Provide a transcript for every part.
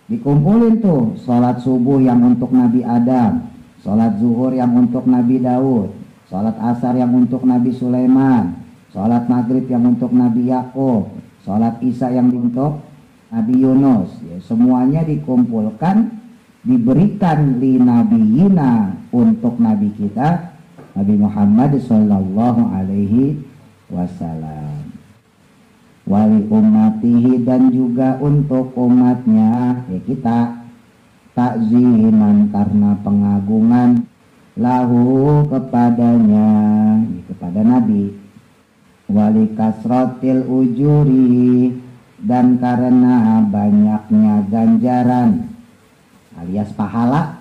Dikumpulin tuh sholat subuh yang untuk Nabi Adam, sholat zuhur yang untuk Nabi Daud, sholat asar yang untuk Nabi Sulaiman, sholat maghrib yang untuk Nabi Yakub, sholat isya yang untuk Nabi Yunus. Ya, semuanya dikumpulkan, diberikan li nabiyina untuk Nabi kita Nabi Muhammad sallallahu alaihi wasallam, wali ummatihi, dan juga untuk umatnya, ya kita, takziman karena pengagungan, lahu kepadanya, ya kepada Nabi, wali kasratil ujuri, dan karena banyaknya ganjaran alias pahala,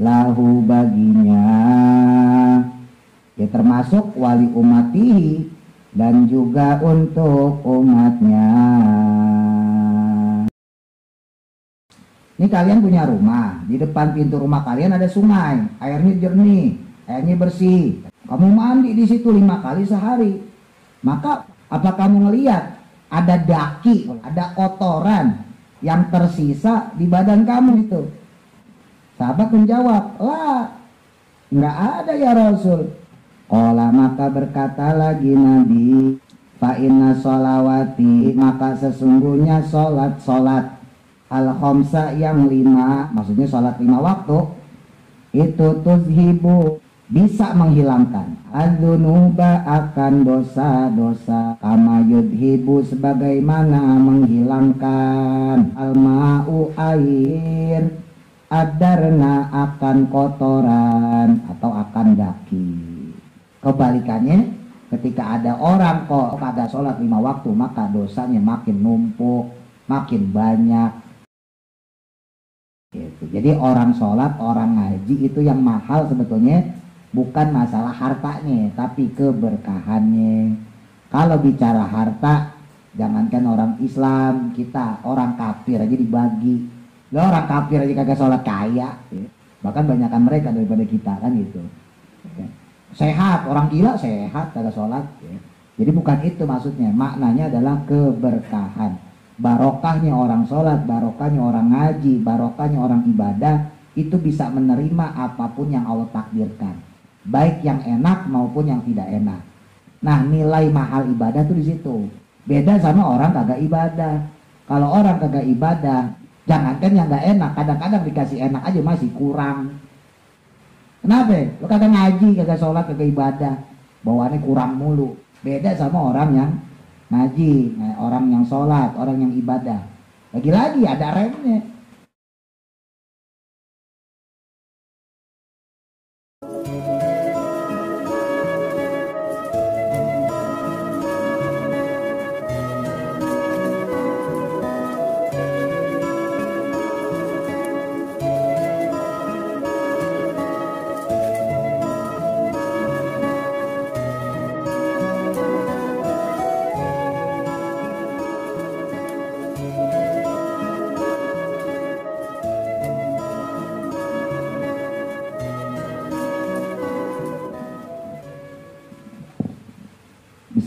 lahu baginya, ya termasuk wali umatihi, dan juga untuk umatnya. Ini kalian punya rumah, di depan pintu rumah kalian ada sungai, airnya jernih, airnya bersih. Kamu mandi di situ 5 kali sehari. Maka apa kamu ngelihat ada daki, ada kotoran yang tersisa di badan kamu itu? Sahabat menjawab, lah, nggak ada ya Rasul. Qala, maka berkata lagi Nabi, fa inna sholawati, maka sesungguhnya solat al-khamsa yang 5, maksudnya solat 5 waktu, itu tuzhibu, bisa menghilangkan adzunuba, akan dosa-dosa, kama yudhibu, sebagaimana menghilangkan al-ma'u, air, adarna, akan kotoran atau akan daki. Kebalikannya, ketika ada orang kok kagak sholat 5 waktu, maka dosanya makin numpuk, makin banyak. Gitu. Jadi orang sholat, orang ngaji itu yang mahal sebetulnya bukan masalah hartanya, tapi keberkahannya. Kalau bicara harta, jangankan orang Islam, kita orang kafir aja dibagi. Lah orang kafir aja kagak sholat kaya, ya. Bahkan banyakkan mereka daripada kita, kan gitu. Ya. Sehat, orang gila sehat kagak sholat, ya. Jadi bukan itu maksudnya, maknanya adalah keberkahan, barokahnya orang sholat, barokahnya orang ngaji, barokahnya orang ibadah, itu bisa menerima apapun yang Allah takdirkan, baik yang enak maupun yang tidak enak. Nah, nilai mahal ibadah tuh di situ. Beda sama orang kagak ibadah. Kalau orang kagak ibadah, jangankan yang nggak enak, kadang-kadang dikasih enak aja masih kurang. Kenapa? Lo kagak ngaji, kagak sholat, kagak ibadah, bawaannya kurang mulu. Beda sama orang yang ngaji, orang yang sholat, orang yang ibadah. Lagi-lagi ada remnya.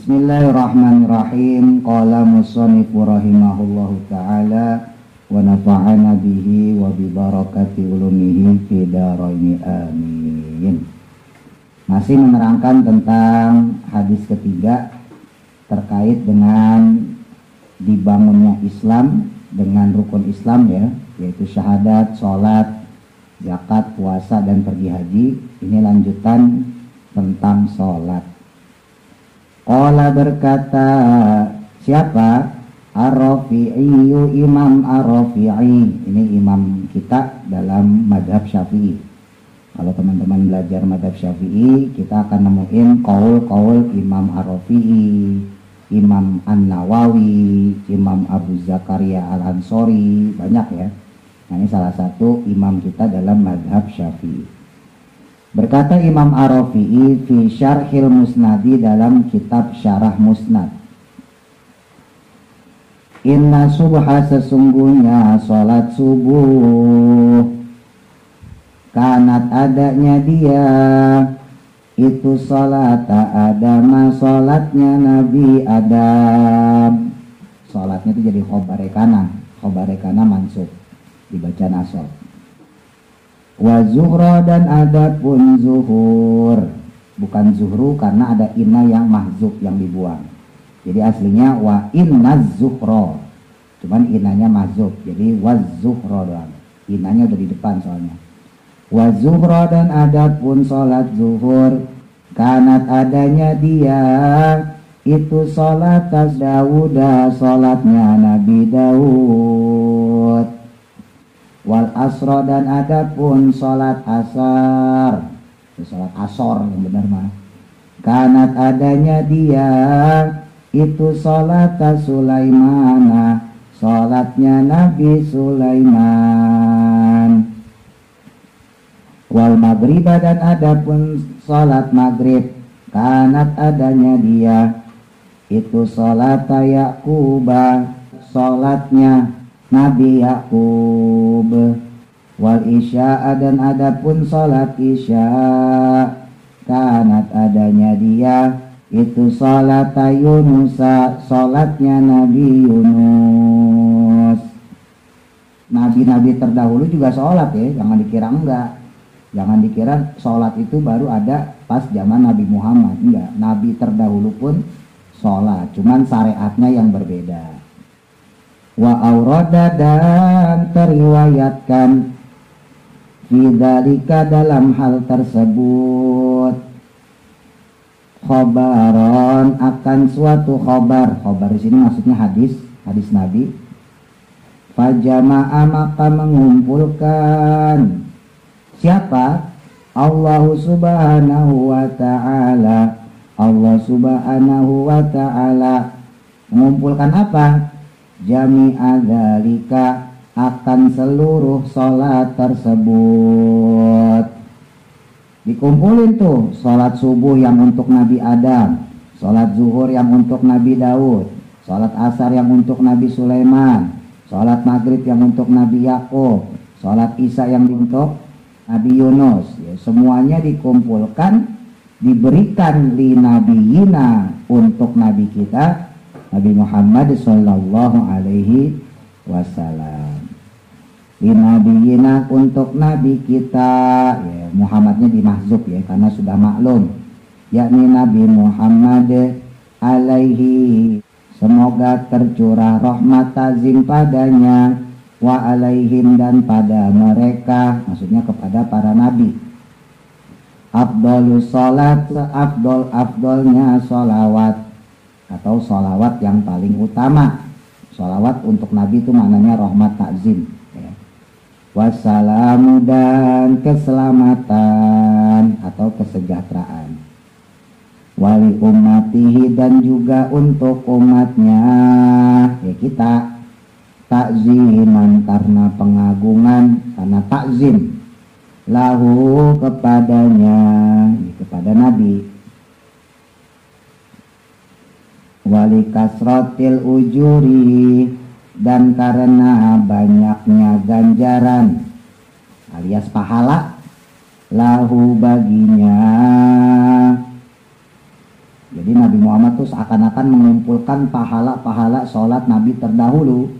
Bismillahirrahmanirrahim. Qala musannifu rahimahullahu ta'ala wa nafa'ana bihi wa bi barakati ulumihi fi dharaini amin. Masih menerangkan tentang hadis ketiga terkait dengan dibangunnya Islam dengan rukun Islam, ya, yaitu syahadat, sholat, zakat, puasa, dan pergi haji. Ini lanjutan tentang sholat. Qala, berkata siapa? Ar-Rafi'iyu, Imam Ar-Rafi'i. Ini imam kita dalam madhab Syafi'i. Kalau teman-teman belajar madhab Syafi'i, kita akan nemuin qaul Imam Ar-Rafi'i, Imam An-Nawawi, Imam Abu Zakaria Al-Ansori, banyak ya. Nah, ini salah satu imam kita dalam madhab Syafi'i. Berkata Imam Ar-Rafi'i fi syarhil musnadi, dalam kitab syarah musnad, inna subha, sesungguhnya salat subuh, kanat, adanya dia, itu salat Adam, salatnya Nabi Adam. Salatnya itu jadi khobarekana mansub. dibaca nasab. Wa zuhra dan adapun zuhur, bukan zuhru karena ada inna yang mahzuf yang dibuang. Jadi aslinya wa inna zuhra, cuman innanya mahzuf, jadi wa zuhra doang. Innanya udah di depan soalnya. Wa zuhra dan adapun salat zuhur, kanat adanya dia itu salat Dawuda, salatnya Nabi Daud. Wal asra dan adapun salat asar, salat asor yang benar mah, kanat adanya dia itu salat Sulaimana, salatnya Nabi Sulaiman. Wal maghriba dan adapun salat maghrib, kanat adanya dia itu salat Yaquba, salatnya Nabi Yakub. Wal isya dan adapun salat isya, kanat adanya dia itu salat Yunus, salatnya Nabi Yunus. Nabi-nabi terdahulu juga salat ya, jangan dikira enggak. Jangan dikira salat itu baru ada pas zaman Nabi Muhammad. Enggak, nabi terdahulu pun salat, cuman syariatnya yang berbeda. Wa aurada dan teriwayatkan fidzalika dalam hal tersebut khobaron akan suatu khobar. Khobar di sini maksudnya hadis Nabi. Fajama'a maka mengumpulkan siapa? Allah subhanahu wa ta'ala. Allah subhanahu wa ta'ala mengumpulkan apa? Jami'a dzalika akan seluruh salat tersebut. Dikumpulin tuh salat subuh yang untuk Nabi Adam, salat zuhur yang untuk Nabi Daud, salat asar yang untuk Nabi Sulaiman, salat maghrib yang untuk Nabi Yakub, salat isya yang untuk Nabi Yunus. Ya, semuanya dikumpulkan, diberikan li nabiyina untuk Nabi kita Nabi Muhammad sallallahu alaihi wasallam. Li nabiyina untuk Nabi kita, ya, Muhammadnya dimahzuf ya karena sudah maklum, yakni Nabi Muhammad alaihi, semoga tercurah rahmat tazim padanya, wa alaihim dan pada mereka, maksudnya kepada para nabi. Afdolus salat, afdolnya sholawat atau sholawat yang paling utama. Sholawat untuk nabi itu maknanya rahmat takzim ya. Wassalamu dan keselamatan atau kesejahteraan. Wali ummatihi dan juga untuk umatnya ya kita, takziman karena pengagungan, karena takzim, lahu kepadanya, kepada Nabi. Wali kasratil ujuri dan karena banyaknya ganjaran alias pahala, lahu baginya. Jadi Nabi Muhammad tuh seakan-akan mengumpulkan pahala-pahala sholat Nabi terdahulu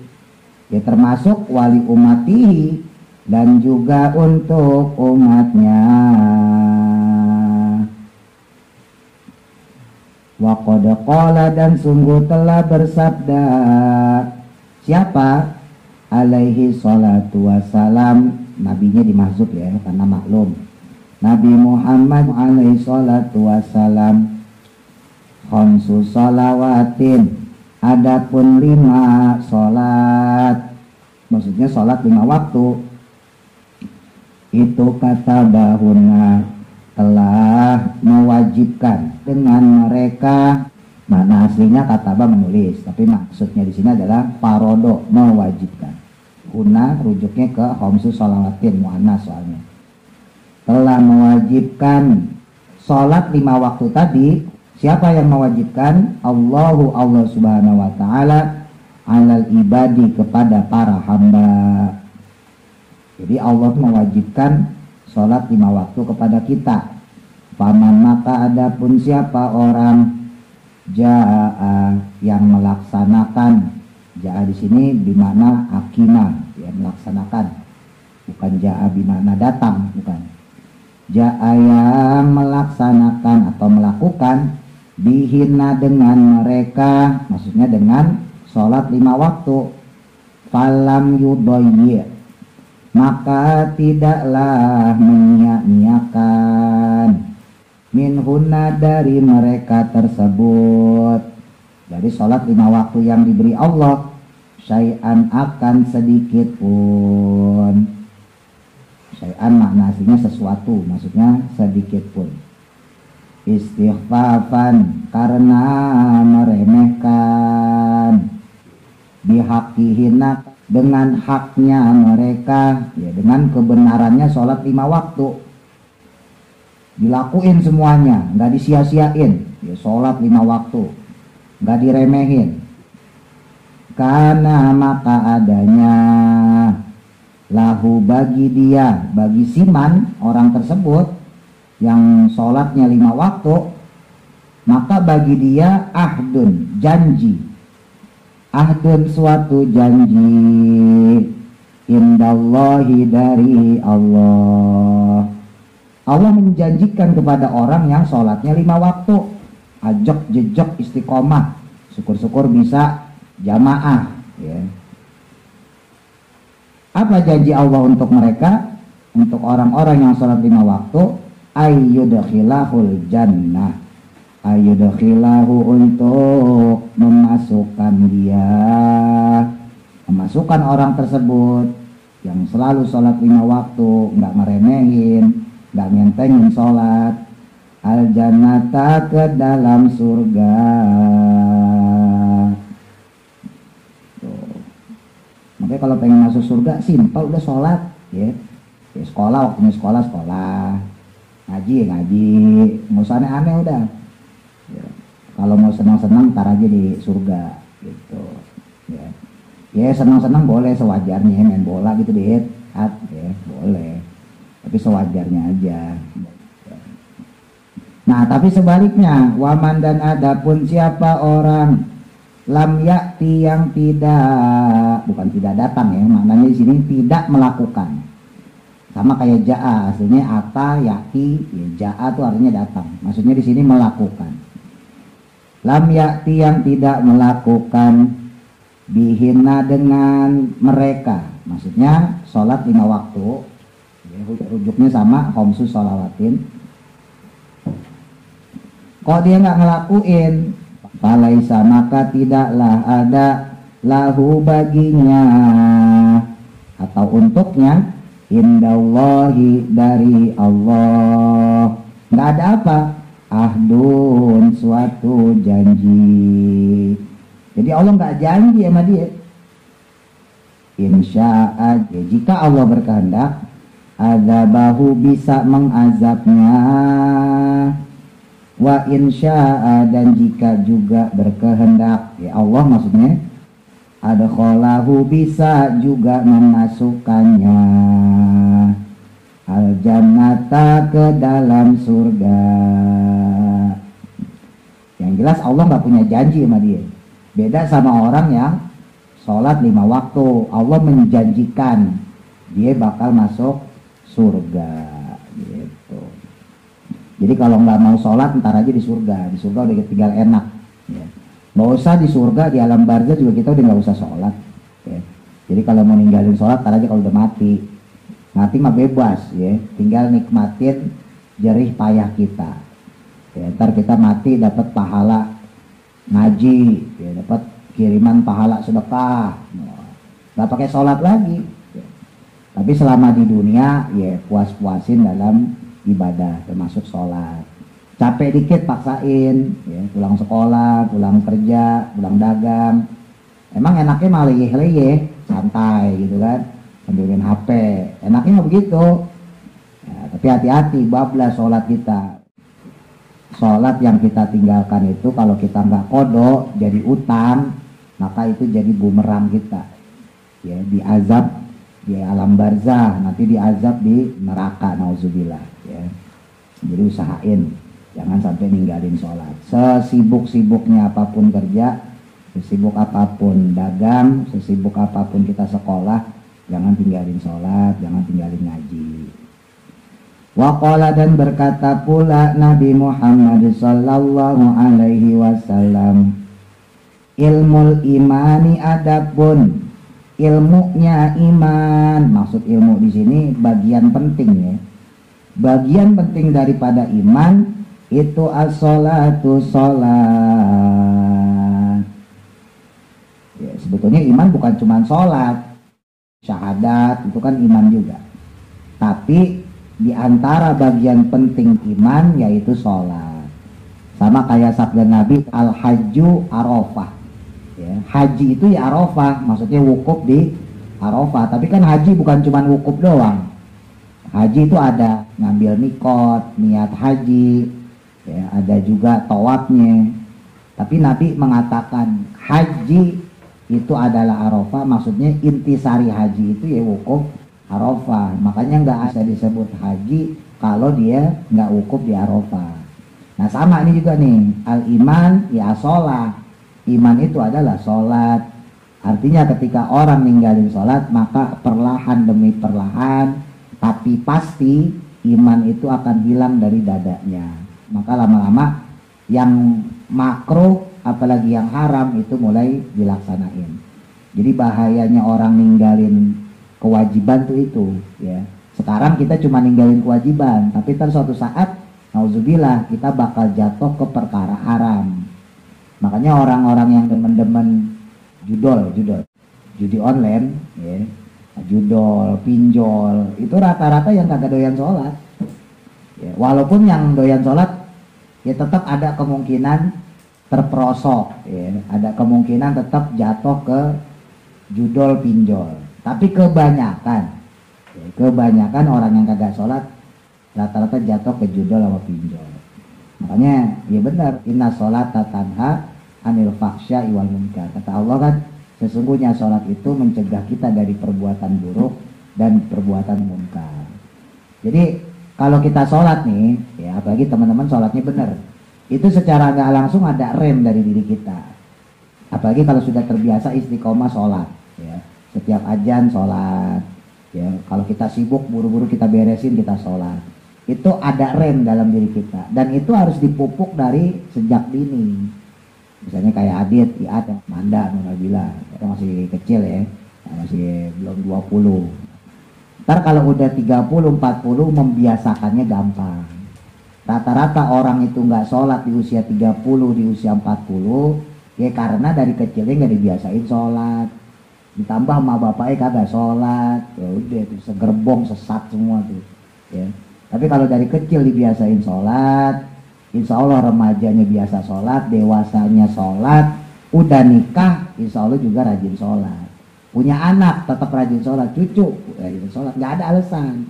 ya, termasuk wali umatihi dan juga untuk umatnya. Wa qad qala dan sungguh telah bersabda siapa? Alaihi salatu wassalam, nabinya dimahzuf ya karena maklum. Nabi Muhammad alaihi salatu wassalam, khamsu salawatin, adapun 5 salat, maksudnya salat 5 waktu, itu kata bahuna telah mewajibkan dengan mereka. Mana aslinya kataba menulis, tapi maksudnya di sini adalah parodo, mewajibkan. Huna rujuknya ke khamsu salawatin muannas soalnya. Telah mewajibkan salat 5 waktu tadi. Siapa yang mewajibkan? Allah subhanahu wa ta'ala alal ibadi, kepada para hamba. Jadi Allah mewajibkan sholat 5 waktu kepada kita. Paman maka adapun siapa orang ja'a yang melaksanakan, ja'a di sini bermakna akima ya, melaksanakan. bukan ja'a bimana datang, bukan. Ja'a yang melaksanakan atau melakukan bihina dengan mereka, maksudnya dengan sholat 5 waktu. Falam yudayyi, maka tidaklah menyia-nyiakan minhunna dari mereka tersebut, dari sholat 5 waktu yang diberi Allah, syai'an akan sedikit pun. Syai'an makna aslinya sesuatu, maksudnya sedikit pun. Istighfafan, karena meremehkan, bihaqihina, dengan haknya mereka, ya dengan kebenarannya sholat 5 waktu. Dilakuin semuanya, nggak disia-siain, ya sholat 5 waktu, nggak diremehin. Karena maka adanya lahu bagi dia, bagi siman orang tersebut yang sholatnya 5 waktu, maka bagi dia ahdun, janji. Ahdun suatu janji, indallahi dari Allah. Allah menjanjikan kepada orang yang sholatnya 5 waktu, ajak jejak istiqomah, syukur-syukur bisa jamaah, ya. Apa janji Allah untuk mereka? Untuk orang-orang yang sholat 5 waktu, ayyudkhilahul jannah, ayyudkhilahu, untuk memasukkan dia, memasukkan orang tersebut yang selalu sholat 5 waktu, nggak meremehin, nggak ngentengin sholat, al jannata, ke dalam surga. Tuh. Makanya kalau pengen masuk surga simpel, udah sholat, ya. Ya sekolah, waktunya sekolah, ngaji, nggak usah aneh-aneh udah. Ya. Kalau mau senang-senang ntar aja di surga gitu, ya. Ya senang-senang boleh sewajarnya, main bola gitu di hat, ya boleh, tapi sewajarnya aja. Nah tapi sebaliknya, waman, dan adapun siapa orang lam yakti, yang tidak, bukan tidak datang ya, maknanya di sini tidak melakukan. Sama kayak ja'a, aslinya ata yakti, ya ja'a tuh artinya datang, maksudnya di sini melakukan. Lam yakti, yang tidak melakukan, bihina dengan mereka, maksudnya sholat 5 waktu, ya, rujuknya sama khamsus sholawatin. Kok dia nggak ngelakuin, falaisa, maka tidaklah ada lahu baginya atau untuknya, indallahi dari Allah, nggak ada apa, ahdun suatu janji. Jadi Allah nggak janji sama dia. Insya'a, ya, jika Allah berkehendak, adzabahu, bisa mengazabnya, wa insya'a, dan jika juga berkehendak, ya Allah maksudnya, adkhalahu, bisa juga memasukkannya, al jannata, ke dalam surga. Yang jelas Allah nggak punya janji sama dia. Beda sama orang yang sholat 5 waktu, Allah menjanjikan dia bakal masuk surga gitu. Jadi kalau nggak mau sholat ntar aja di surga udah tinggal enak, ya. Nggak usah di surga, di alam barzah juga kita udah nggak usah sholat, ya. Jadi kalau mau ninggalin sholat ntar aja kalau udah mati mah bebas, ya, tinggal nikmatin jerih payah kita, ya. Ntar kita mati dapat pahala ngaji, ya, dapat kiriman pahala sedekah, nggak pakai sholat lagi, ya. Tapi selama di dunia ya puas-puasin dalam ibadah termasuk sholat. Capek dikit paksain, ya, pulang sekolah, pulang kerja, pulang dagang, emang enaknya malah leyeh-leyeh, santai gitu kan, sambilin HP, enaknya begitu, ya. Tapi hati-hati, bablas sholat kita. Sholat yang kita tinggalkan itu kalau kita nggak kodok jadi utang, maka itu jadi bumerang kita, ya, diazab di alam barzah, nanti diazab di neraka, nauzubillah, ya. Jadi usahain jangan sampai ninggalin sholat. Sesibuk-sibuknya apapun kerja, sesibuk apapun dagang, sesibuk apapun kita sekolah, Jangan tinggalin sholat, jangan tinggalin ngaji. Waqala dan berkata pula Nabi Muhammad sallallahu alaihi wasallam, ilmul imani adapun ilmunya iman. Maksud ilmu di sini bagian penting ya. Bagian penting daripada iman itu as-sholatu sholat. Ya, sebetulnya iman bukan cuma sholat, syahadat itu kan iman juga. Tapi di antara bagian penting iman yaitu sholat. Sama kayak sabda Nabi, al-hajju arafah. Ya, haji itu ya arafah, maksudnya wukuf di arafah. Tapi kan haji bukan cuma wukuf doang. Haji itu ada ngambil mikot, niat haji, ya, ada juga tawafnya. Tapi Nabi mengatakan haji itu adalah arafah, maksudnya intisari haji itu ya wukuf arafah. Makanya nggak bisa disebut haji kalau dia nggak wukuf di arafah. Nah sama ini juga nih, al-iman ya sholat. Iman itu adalah sholat. Artinya ketika orang ninggalin sholat, maka perlahan demi perlahan, tapi pasti iman itu akan hilang dari dadanya. Maka lama-lama yang makruh apalagi yang haram itu mulai dilaksanain. Jadi bahayanya orang ninggalin kewajiban tuh itu ya. Sekarang kita cuma ninggalin kewajiban, tapi ntar suatu saat nauzubillah kita bakal jatuh ke perkara haram. Makanya orang-orang yang demen-demen judi online ya, judol, pinjol, itu rata-rata yang kagak doyan sholat ya. Walaupun yang doyan sholat ya tetap ada kemungkinan terperosok ya, ada kemungkinan tetap jatuh ke judol, pinjol. Tapi kebanyakan orang yang kagak sholat rata-rata jatuh ke judol sama pinjol. Makanya ya benar, inna sholata tanha anil faksya iwal munkar. Kata Allah kan, sesungguhnya sholat itu mencegah kita dari perbuatan buruk dan perbuatan munkar. Jadi kalau kita sholat nih, ya apalagi teman-teman sholatnya benar, itu secara nggak langsung ada rem dari diri kita. Apalagi kalau sudah terbiasa istiqomah sholat, ya setiap ajan sholat, ya kalau kita sibuk buru-buru kita beresin kita sholat, itu ada rem dalam diri kita, dan itu harus dipupuk dari sejak dini. Misalnya kayak Adit, Iat, Manda, Nabila, kita masih kecil ya, masih belum 20. Ntar kalau udah 30, 40 membiasakannya gampang. Rata-rata orang itu nggak sholat di usia 30, di usia 40, ya karena dari kecilnya nggak dibiasain sholat. Ditambah sama bapaknya kagak sholat, ya udah itu segerbong sesat semua tuh. Ya. Tapi kalau dari kecil dibiasain sholat, insya Allah remajanya biasa sholat, dewasanya sholat, udah nikah, insya Allah juga rajin sholat. Punya anak tetap rajin sholat, cucu rajin sholat, nggak ada alasan.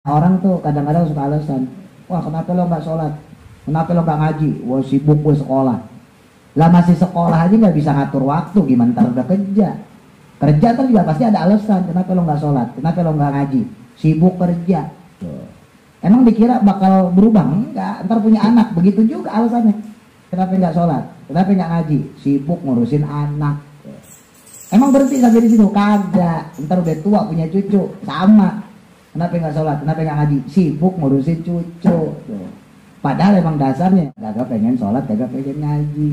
Orang tuh kadang-kadang suka alasan, wah kenapa lo nggak sholat, kenapa lo nggak ngaji, wah sibuk gue sekolah. Lah masih sekolah aja nggak bisa ngatur waktu, gimana ntar udah kerja ntar juga pasti ada alasan, kenapa lo nggak sholat, kenapa lo nggak ngaji, sibuk kerja. Emang dikira bakal berubah? Enggak, ntar punya anak, begitu juga alasannya. Kenapa nggak sholat? Kenapa nggak ngaji? Sibuk ngurusin anak. Emang berhenti sampai di situ? Kagak. Ntar udah tua punya cucu, sama. Kenapa nggak sholat? Kenapa nggak ngaji? Sibuk ngurusin cucu. Padahal emang dasarnya kagak pengen sholat, kagak pengen ngaji.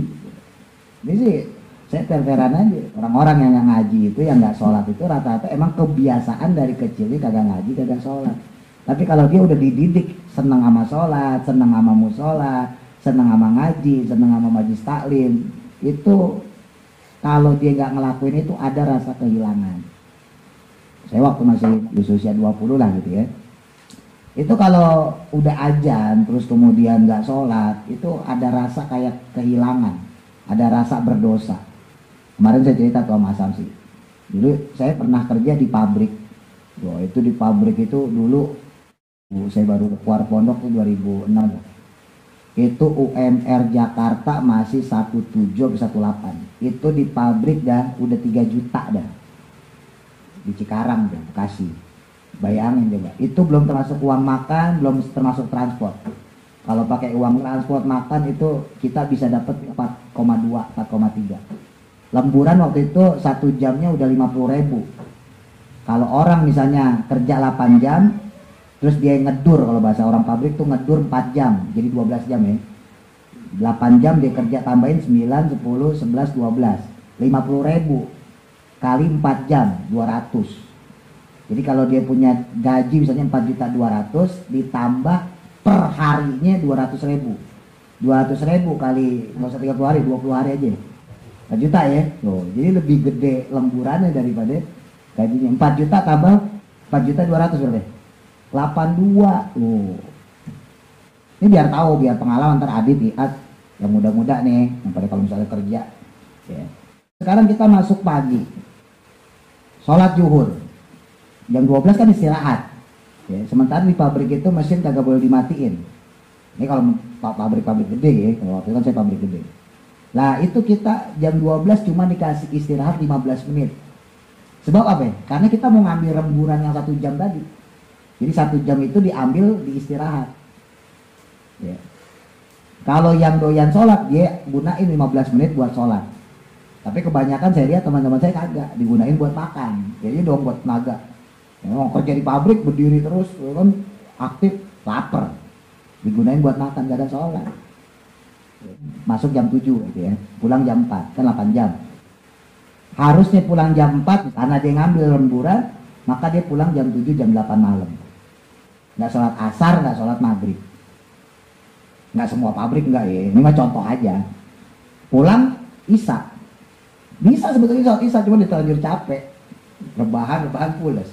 Ini sih saya fair-fairan aja. Orang-orang yang nggak ngaji itu, yang nggak sholat itu rata-rata emang kebiasaan dari kecilnya kagak ngaji, kagak sholat. Tapi kalau dia udah dididik senang sama sholat, senang sama musola, senang sama ngaji, senang sama majlis taklim, itu kalau dia nggak ngelakuin itu ada rasa kehilangan. Saya waktu masih di usia 20 lah gitu ya, itu kalau udah ajan terus kemudian nggak sholat, itu ada rasa kayak kehilangan, ada rasa berdosa. Kemarin saya cerita tuh sama Mas Samsi, dulu saya pernah kerja di pabrik. Wah, itu di pabrik itu dulu saya baru keluar pondok tuh 2006. Itu UMR Jakarta masih 17 18. Itu di pabrik dah udah 3 juta dah. Di Cikarang dah, Bekasi. Bayangin coba. Itu belum termasuk uang makan, belum termasuk transport. Kalau pakai uang transport makan itu kita bisa dapat 4,2, 4,3. Lemburan waktu itu 1 jamnya udah 50.000. Kalau orang misalnya kerja 8 jam, terus dia ngedur, kalau bahasa orang pabrik tuh ngedur 4 jam, jadi 12 jam ya. 8 jam dia kerja, tambahin 9, 10, 11, 12. 50.000 kali 4 jam, 200. Jadi kalau dia punya gaji misalnya 4.200.000 ditambah per harinya 200.000. 200.000 kali, nggak usah 30 hari, 20 hari aja. 4 juta ya. Tuh, jadi lebih gede lemburannya daripada gajinya. 4 juta tambah 4.200.000 berarti 82. Ini biar tahu, biar pengalaman ntar Adit lihat yang muda-muda nih, yang pada kalau misalnya kerja ya. Sekarang kita masuk pagi, sholat zuhur, jam 12 kan istirahat ya. Sementara di pabrik itu mesin kagak boleh dimatiin. Ini kalau pabrik-pabrik gede ya, kalau waktu itu kan saya pabrik gede. Nah itu kita jam 12 cuma dikasih istirahat 15 menit. Sebab apa ya? Karena kita mau ngambil rembulan yang 1 jam tadi. Jadi 1 jam itu diambil di istirahat ya. Kalau yang doyan sholat, dia gunain 15 menit buat sholat. Tapi kebanyakan saya lihat teman-teman saya kagak, digunain buat makan. Jadi dong buat tenaga. Mau kerja di pabrik berdiri terus, kan aktif, lapar. Digunain buat makan, gak ada sholat. Masuk jam 7 gitu ya, pulang jam 4, kan 8 jam. Harusnya pulang jam 4, karena dia ngambil lemburan, maka dia pulang jam 7, jam 8 malam. Gak sholat asar, gak sholat maghrib. Nggak semua pabrik enggak ya, ini mah contoh aja. Pulang isya, bisa sebetulnya sholat isya, cuma terlanjur capek, rebahan pulas,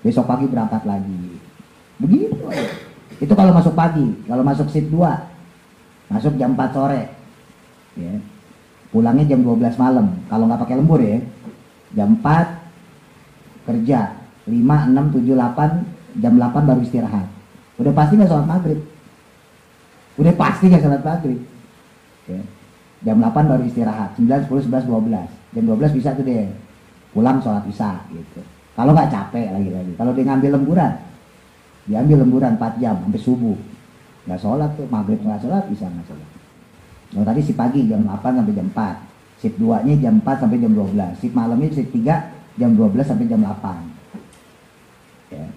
besok pagi berangkat lagi, begitu aja. Itu kalau masuk pagi. Kalau masuk shift 2, masuk jam 4 sore ya. Pulangnya jam 12 malam kalau nggak pakai lembur ya. Jam 4 kerja, 5, 6, 7, 8, jam 8 baru istirahat. Udah pasti nggak sholat maghrib. Udah pasti nggak sholat maghrib ya. Jam 8 baru istirahat, 9, 10, 11, 12. Jam 12 bisa tuh deh pulang sholat isya gitu. Kalau nggak capek lagi. Kalau dia ngambil lemburan, dia ambil lemburan 4 jam sampai subuh. Nggak sholat tuh, maghrib nggak sholat, isya nggak sholat. Kalau tadi si pagi jam 8 sampai jam 4. Shift 2 nya jam 4 sampai jam 12. Shift malamnya shift 3 jam 12 sampai jam 8 ya.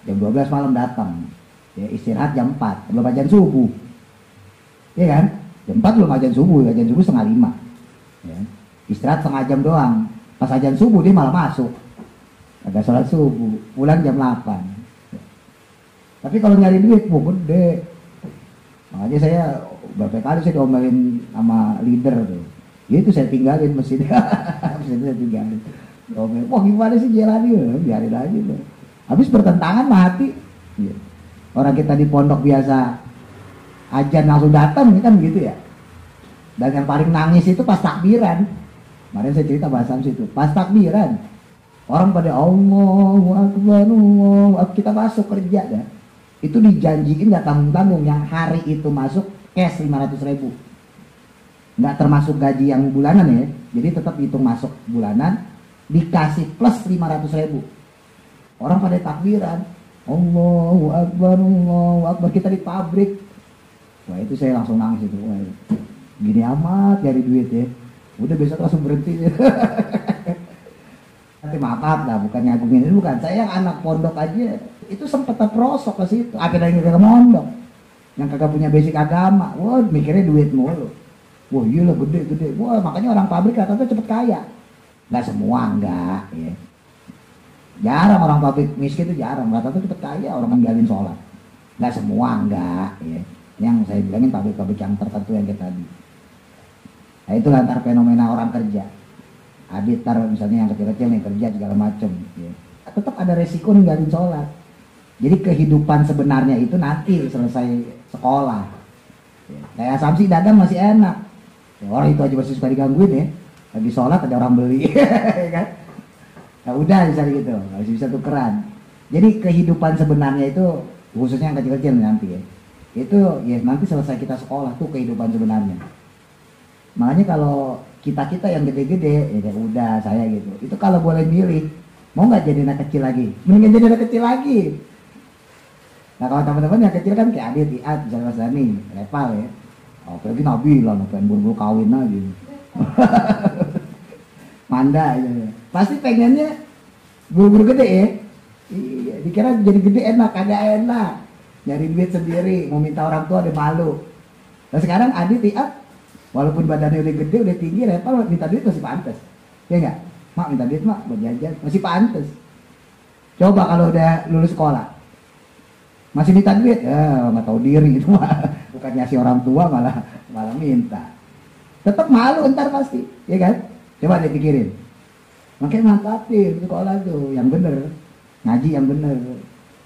Jam 12 malam datang ya, istirahat jam 4, belum azan subuh ya kan. Jam 4 belum azan subuh 4:30 ya. Istirahat setengah jam doang, pas azan subuh dia malah masuk, agak sholat subuh, pulang jam 8 ya. Tapi kalau nyari duit gede. Makanya saya berapa kali saya diomelin sama leader tuh, ya itu saya tinggalin mesin. Mesin saya tinggalin. Wah gimana sih jalani, biarin aja tuh. Habis bertentangan mati ya. Orang kita di pondok biasa ajan langsung datang kan gitu ya. Dan yang paling nangis itu pas takbiran. Kemarin saya cerita bahasa itu, pas takbiran orang pada Allahu Akbar, Allahu Akbar, kita masuk kerja dah. Itu dijanjiin gak tanggung-tanggung, yang hari itu masuk cash 500.000, nggak termasuk gaji yang bulanan ya. Jadi tetap hitung masuk bulanan, dikasih plus 500.000. Orang pada takbiran Allahu Akbar, Allahu Akbar, kita di pabrik. Wah itu saya langsung nangis itu. Wah, gini amat cari duit ya. Udah besok langsung berhenti. Nanti maaf lah, bukan ngagungin ini, bukan. Saya yang anak pondok aja itu sempat terprosok ke situ. Akhirnya yang kagak mondok, yang kagak punya basic agama, wah mikirnya duit mulu. Wah iya lah gede. Wah makanya orang pabrik rata-rata cepet kaya. Nggak semua enggak ya. Jarang orang pabrik miskin itu jarang, rata-rata cepet kaya orang ninggalin sholat. Nggak semua enggak ya. Yang saya bilangin pabrik-pabrik yang tertentu yang kayak tadi. Nah itu lantar fenomena orang kerja. Adit tar misalnya yang kecil-kecil nih kerja segala macem ya. Tetap ada resiko ninggalin sholat. Jadi kehidupan sebenarnya itu nanti selesai sekolah ya. Kayak asumsi dagang masih enak ya, orang itu aja masih suka digangguin ya. Lagi sholat ada orang beli kan. Nah udah bisa gitu, masih bisa tukeran. Jadi kehidupan sebenarnya itu khususnya yang kecil-kecil nanti ya, itu ya nanti selesai kita sekolah tuh kehidupan sebenarnya. Makanya kalau kita yang gede-gede ya udah saya gitu, itu kalau boleh milih mau nggak jadi anak kecil lagi, mendingan jadi anak kecil lagi. Nah kalau teman-teman yang kecil kan kayak Adit, Iat, misalnya Mas Dani, Repal ya, apalagi Nabilah, pengen buru-buru kawin aja. Manda ya. Pasti pengennya Buru-buru gede ya. Iya, dikira jadi gede enak, kagak enak. Nyari duit sendiri, mau minta orang tua udah malu. Nah sekarang Adit walaupun badannya udah gede, udah tinggi, Reva minta duit masih pantas. Ya enggak? Mak minta duit mak buat jajan, masih pantas. Coba kalau udah lulus sekolah, masih minta duit, nggak tahu diri itu mah. Bukan ngasih orang tua malah minta. Tetap malu ntar pasti, ya kan? Coba deh pikirin. Makanya mantapin sekolah tuh, yang bener, ngaji yang bener.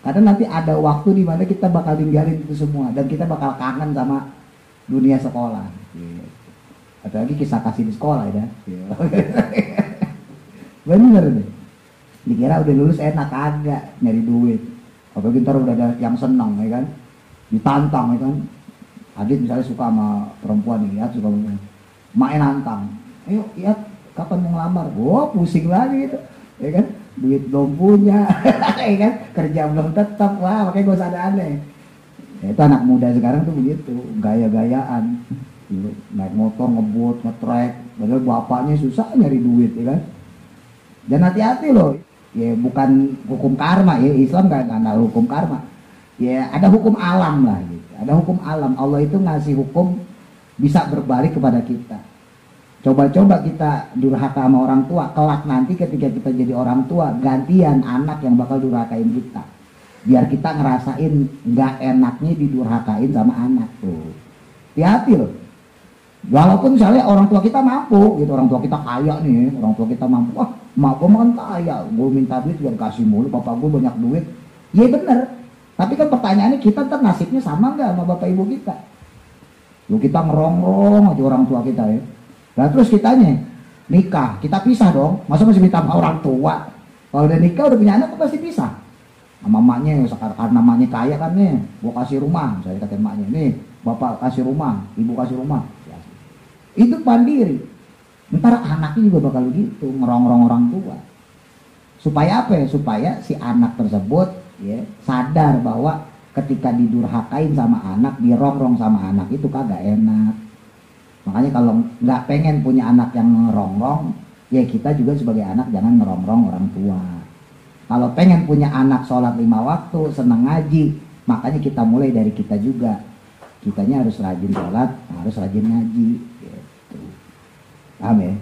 Karena nanti ada waktu di mana kita bakal tinggalin itu semua dan kita bakal kangen sama dunia sekolah. Atau lagi kisah kasih di sekolah ya. Bener deh. Dikira udah lulus enak, kagak, nyari duit. Apalagi ntar udah ada yang senang ya kan, ditantang ya kan. Adit misalnya suka sama perempuan nih, ya suka main nantang. Ayo ya kapan mau ngelamar? Wah pusing lagi gitu, ya kan. Duit belum punya, ya kan. Kerja belum tetap, wah makanya gak usah ada aneh. Ya, itu anak muda sekarang tuh begitu, gaya-gayaan. Naik motor, ngebut, ngetrek, padahal bapaknya susah nyari duit ya kan. Dan hati-hati loh, ya bukan hukum karma ya, Islam gak ada hukum karma. Ya ada hukum alam lah gitu. Ada hukum alam, Allah itu ngasih hukum bisa berbalik kepada kita. Coba-coba kita durhaka sama orang tua, kelak nanti ketika kita jadi orang tua, gantian anak yang bakal durhakain kita. Biar kita ngerasain gak enaknya didurhakain sama anak tuh. Hati-hati loh. Walaupun misalnya orang tua kita mampu, gitu, orang tua kita kaya nih, orang tua kita mampu, wah mak gue kan kaya, gue minta duit biar kasih mulu, bapak gue banyak duit. Iya bener, tapi kan pertanyaannya kita ntar nasibnya sama nggak sama bapak ibu kita? Lu kita ngerongrong aja orang tua kita ya. Nah terus kitanya nikah, kita pisah dong, masa masih minta sama orang tua? Kalau udah nikah udah punya anak pasti pisah. Sama emaknya, karena emaknya kaya kan nih, gue kasih rumah, saya kata emaknya, nih bapak kasih rumah, ibu kasih rumah. Itu pandiri. Ntar anaknya juga bakal begitu, ngerongrong orang tua. Supaya apa ya? Supaya si anak tersebut ya sadar bahwa ketika didurhakain sama anak, dirongrong sama anak itu kagak enak. Makanya kalau nggak pengen punya anak yang ngerongrong, ya kita juga sebagai anak jangan ngerongrong orang tua. Kalau pengen punya anak sholat 5 waktu, senang ngaji, makanya kita mulai dari kita juga. Kitanya harus rajin sholat, harus rajin ngaji. Paham ya?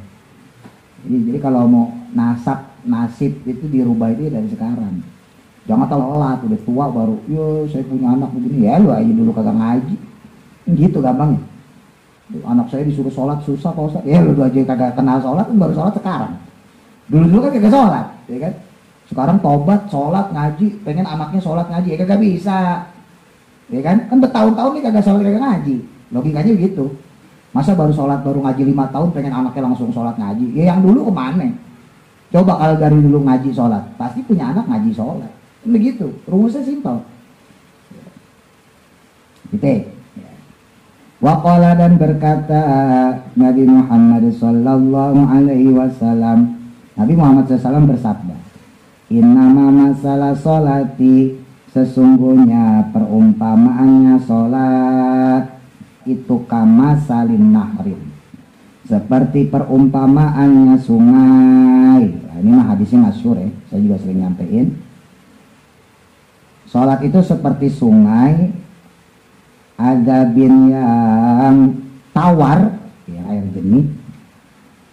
Jadi kalau mau nasib itu dirubah itu dari sekarang. Jangan telat, udah tua baru, yo saya punya anak begini, ya lu aja dulu kagak ngaji. Gitu gampang. Anak saya disuruh sholat susah Pak Ustaz. Ya lu aja kagak kenal sholat, baru sholat sekarang. Dulu kan kagak sholat, ya kan? Sekarang tobat, sholat, ngaji, pengen anaknya sholat ngaji, ya kagak bisa. Ya kan? Kan bertahun-tahun nih kagak sholat kagak ngaji. Logikanya begitu. Masa baru sholat, baru ngaji 5 tahun pengen anaknya langsung sholat ngaji? Ya yang dulu kemana? Coba kalau dari dulu ngaji sholat, pasti punya anak ngaji sholat. Begitu, rumusnya simpel. Gitu. Waqala dan berkata Nabi Muhammad sallallahu alaihi wasallam, Nabi Muhammad SAW bersabda, innama masalah sholati, sesungguhnya perumpamaannya sholat itu kama salin nahrin, seperti perumpamaannya sungai. Nah, ini mah hadisnya masyhur ya, saya juga sering nyampein. Sholat itu seperti sungai, adabin yang tawar, ya, air jernih,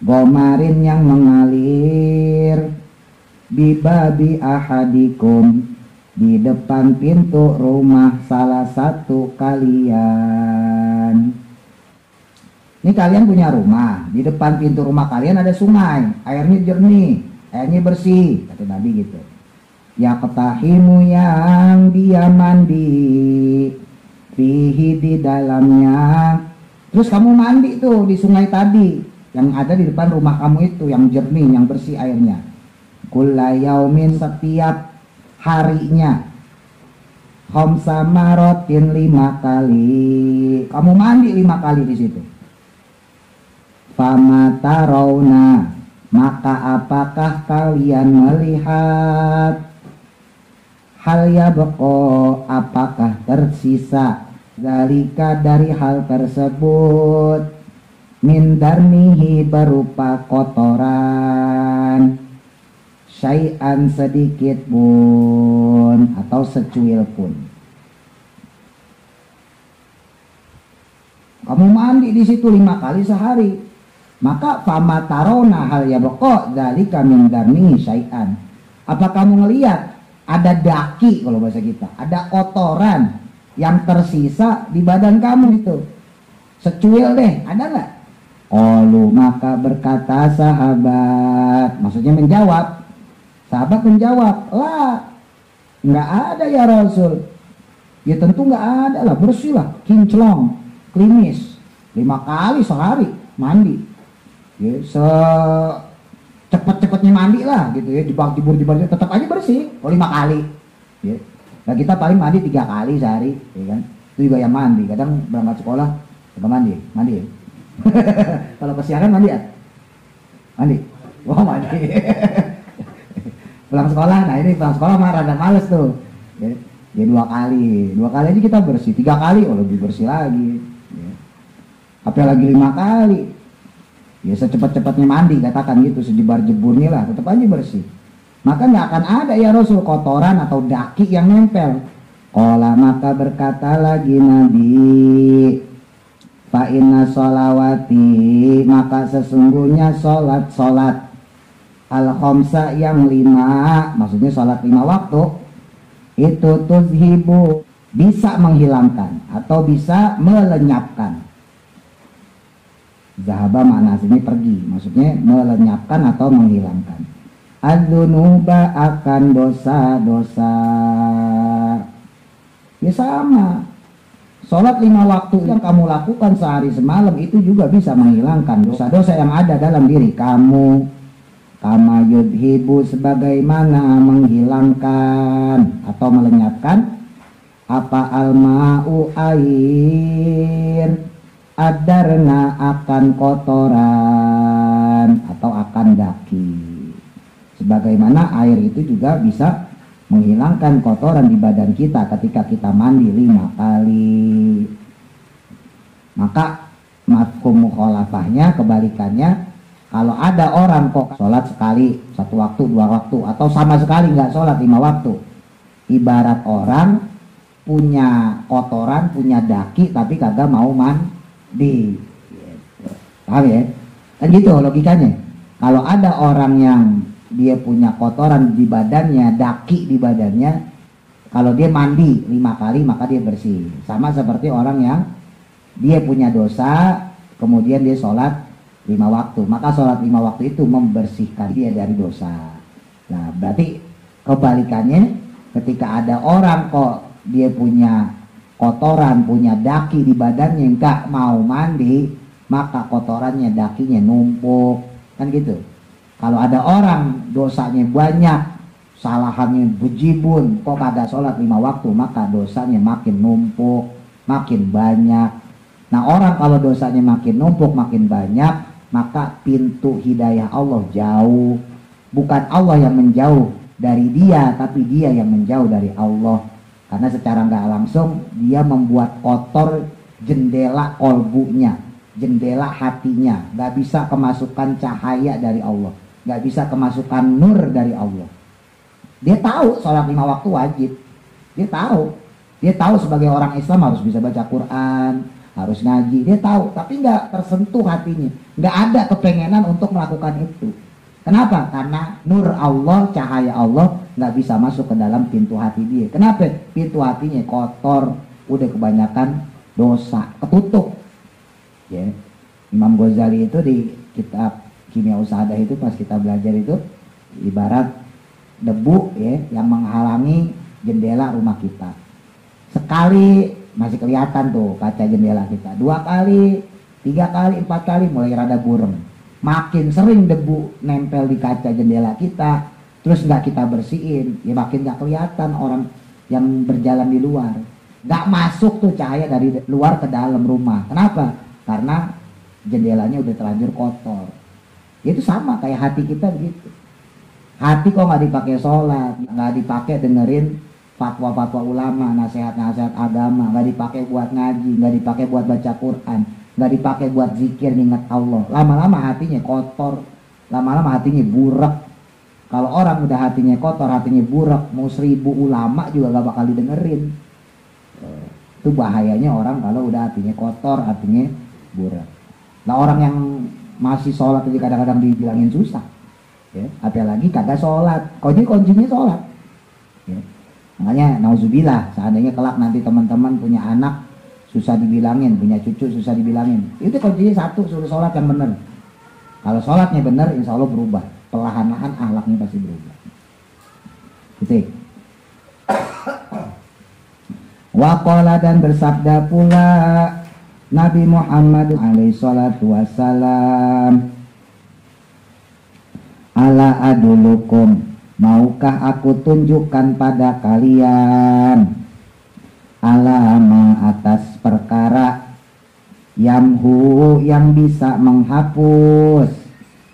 gomarin yang mengalir, bibabi ahadikum, di depan pintu rumah salah satu kalian. Ini kalian punya rumah, di depan pintu rumah kalian ada sungai, airnya jernih, airnya bersih, kata Nabi gitu. Ya ketahimu yang dia mandi, fihi di dalamnya. Terus kamu mandi tuh di sungai tadi yang ada di depan rumah kamu itu, yang jernih, yang bersih airnya. Kulla yaumin, setiap harinya, khamsa marotin, 5 kali. Kamu mandi 5 kali di situ. Fama tarawna, maka apakah kalian melihat, hal yabqa, apakah tersisa, zalika dari hal tersebut, min darnihi berupa kotoran, syai'an sedikit pun atau secuil pun. Kamu mandi di situ 5 kali sehari, maka fama tarona hal yabqa dzalika min darni syai'an. Apa kamu ngelihat ada daki, kalau bahasa kita, ada kotoran yang tersisa di badan kamu itu? Secuil deh, ada nggak? Qalu, maka berkata sahabat, maksudnya menjawab. Sahabat menjawab, lah, nggak ada ya Rasul. Ya tentu nggak ada lah, bersih lah, kinclong, klimis, 5 kali sehari mandi. Ya, cepet-cepetnya mandi lah gitu ya, jibur tetap aja bersih. Oh 5 kali. Ya. Nah kita paling mandi 3 kali sehari, ya kan? Itu juga yang mandi. Kadang berangkat sekolah, kita mandi ya. Kalau kesiangan mandi ya? Mandi. Wah mandi. Pulang sekolah, nah ini pulang sekolah marah dan males tuh. Ya 2 kali aja kita bersih. 3 kali, oh lebih bersih lagi. Ya. Apalagi 5 kali. Ya secepat-cepatnya mandi, katakan gitu, sejebar-jeburnya lah, tetap aja bersih. Maka nggak akan ada ya Rasul kotoran atau daki yang nempel. Qala, maka berkata lagi Nabi, fa inna sholawati, maka sesungguhnya solat al-khamsa yang 5, maksudnya solat 5 waktu, itu tuzhibu, bisa menghilangkan atau bisa melenyapkan. Zahaba makna sini pergi, maksudnya melenyapkan atau menghilangkan. Az-dzunuba, akan dosa-dosa. Ya sama. Sholat 5 waktu yang kamu lakukan sehari semalam itu juga bisa menghilangkan dosa-dosa yang ada dalam diri kamu. Kama yudhibu, sebagaimana menghilangkan atau melenyapkan apa al-ma'u, air, adarna, akan kotoran atau akan daki. Sebagaimana air itu juga bisa menghilangkan kotoran di badan kita ketika kita mandi 5 kali. Maka mafhum mukhalafahnya, kebalikannya, kalau ada orang kok sholat sekali, 1 waktu, 2 waktu, atau sama sekali nggak sholat 5 waktu, ibarat orang punya kotoran, punya daki tapi kagak mau mandi. Paham ya? Kan gitu logikanya. Kalau ada orang yang dia punya kotoran di badannya, daki di badannya, kalau dia mandi 5 kali maka dia bersih. Sama seperti orang yang dia punya dosa, kemudian dia sholat 5 waktu, maka sholat 5 waktu itu membersihkan dia dari dosa. Nah berarti kebalikannya, ketika ada orang kok dia punya kotoran, punya daki di badannya, nggak mau mandi, maka kotorannya, dakinya numpuk, kan gitu. Kalau ada orang dosanya banyak, salahannya bejibun, kok kagak sholat 5 waktu, maka dosanya makin numpuk, makin banyak. Nah orang kalau dosanya makin numpuk, makin banyak, maka pintu hidayah Allah jauh. Bukan Allah yang menjauh dari dia, tapi dia yang menjauh dari Allah. Karena secara nggak langsung dia membuat kotor jendela kolbunya, jendela hatinya. Nggak bisa kemasukan cahaya dari Allah, nggak bisa kemasukan nur dari Allah. Dia tahu sholat 5 waktu wajib, dia tahu sebagai orang Islam harus bisa baca Quran, harus ngaji, dia tahu, tapi nggak tersentuh hatinya, nggak ada kepengenan untuk melakukan itu. Kenapa? Karena nur Allah, cahaya Allah nggak bisa masuk ke dalam pintu hati dia. Kenapa? Pintu hatinya kotor, udah kebanyakan dosa, ketutup. Ya. Imam Ghazali itu di kitab Kimia Usahadah itu, pas kita belajar itu, ibarat debu ya yang menghalangi jendela rumah kita. Sekali masih kelihatan tuh kaca jendela kita, 2 kali, 3 kali, 4 kali mulai rada burem. Makin sering debu nempel di kaca jendela kita, terus nggak kita bersihin, ya makin nggak kelihatan orang yang berjalan di luar. Nggak masuk tuh cahaya dari luar ke dalam rumah. Kenapa? Karena jendelanya udah terlanjur kotor. Itu sama kayak hati kita begitu. Hati kok nggak dipakai sholat, nggak dipakai dengerin fatwa-fatwa ulama, nasihat-nasihat agama, nggak dipakai buat ngaji, nggak dipakai buat baca Quran, nggak dipakai buat zikir, ingat Allah. Lama-lama hatinya kotor, lama-lama hatinya burak. Kalau orang udah hatinya kotor, hatinya burak, mau 1000 ulama juga gak bakal didengerin. Itu bahayanya orang kalau udah hatinya kotor, hatinya burak. Nah orang yang masih sholat jadi kadang-kadang dibilangin susah, ya. Apalagi kagak sholat, kuncinya sholat, ya. Makanya nauzubillah, seandainya kelak nanti teman-teman punya anak susah dibilangin, punya cucu susah dibilangin, itu kuncinya satu, suruh sholat yang benar. Kalau sholatnya benar, insya Allah berubah, perlahan-lahan akhlaknya pasti berubah. Titik. Waqala, dan bersabda pula Nabi Muhammad alaihi salatu wassalam, ala adulukum, maukah aku tunjukkan pada kalian, alama, atas perkara, yamhu, yang bisa menghapus.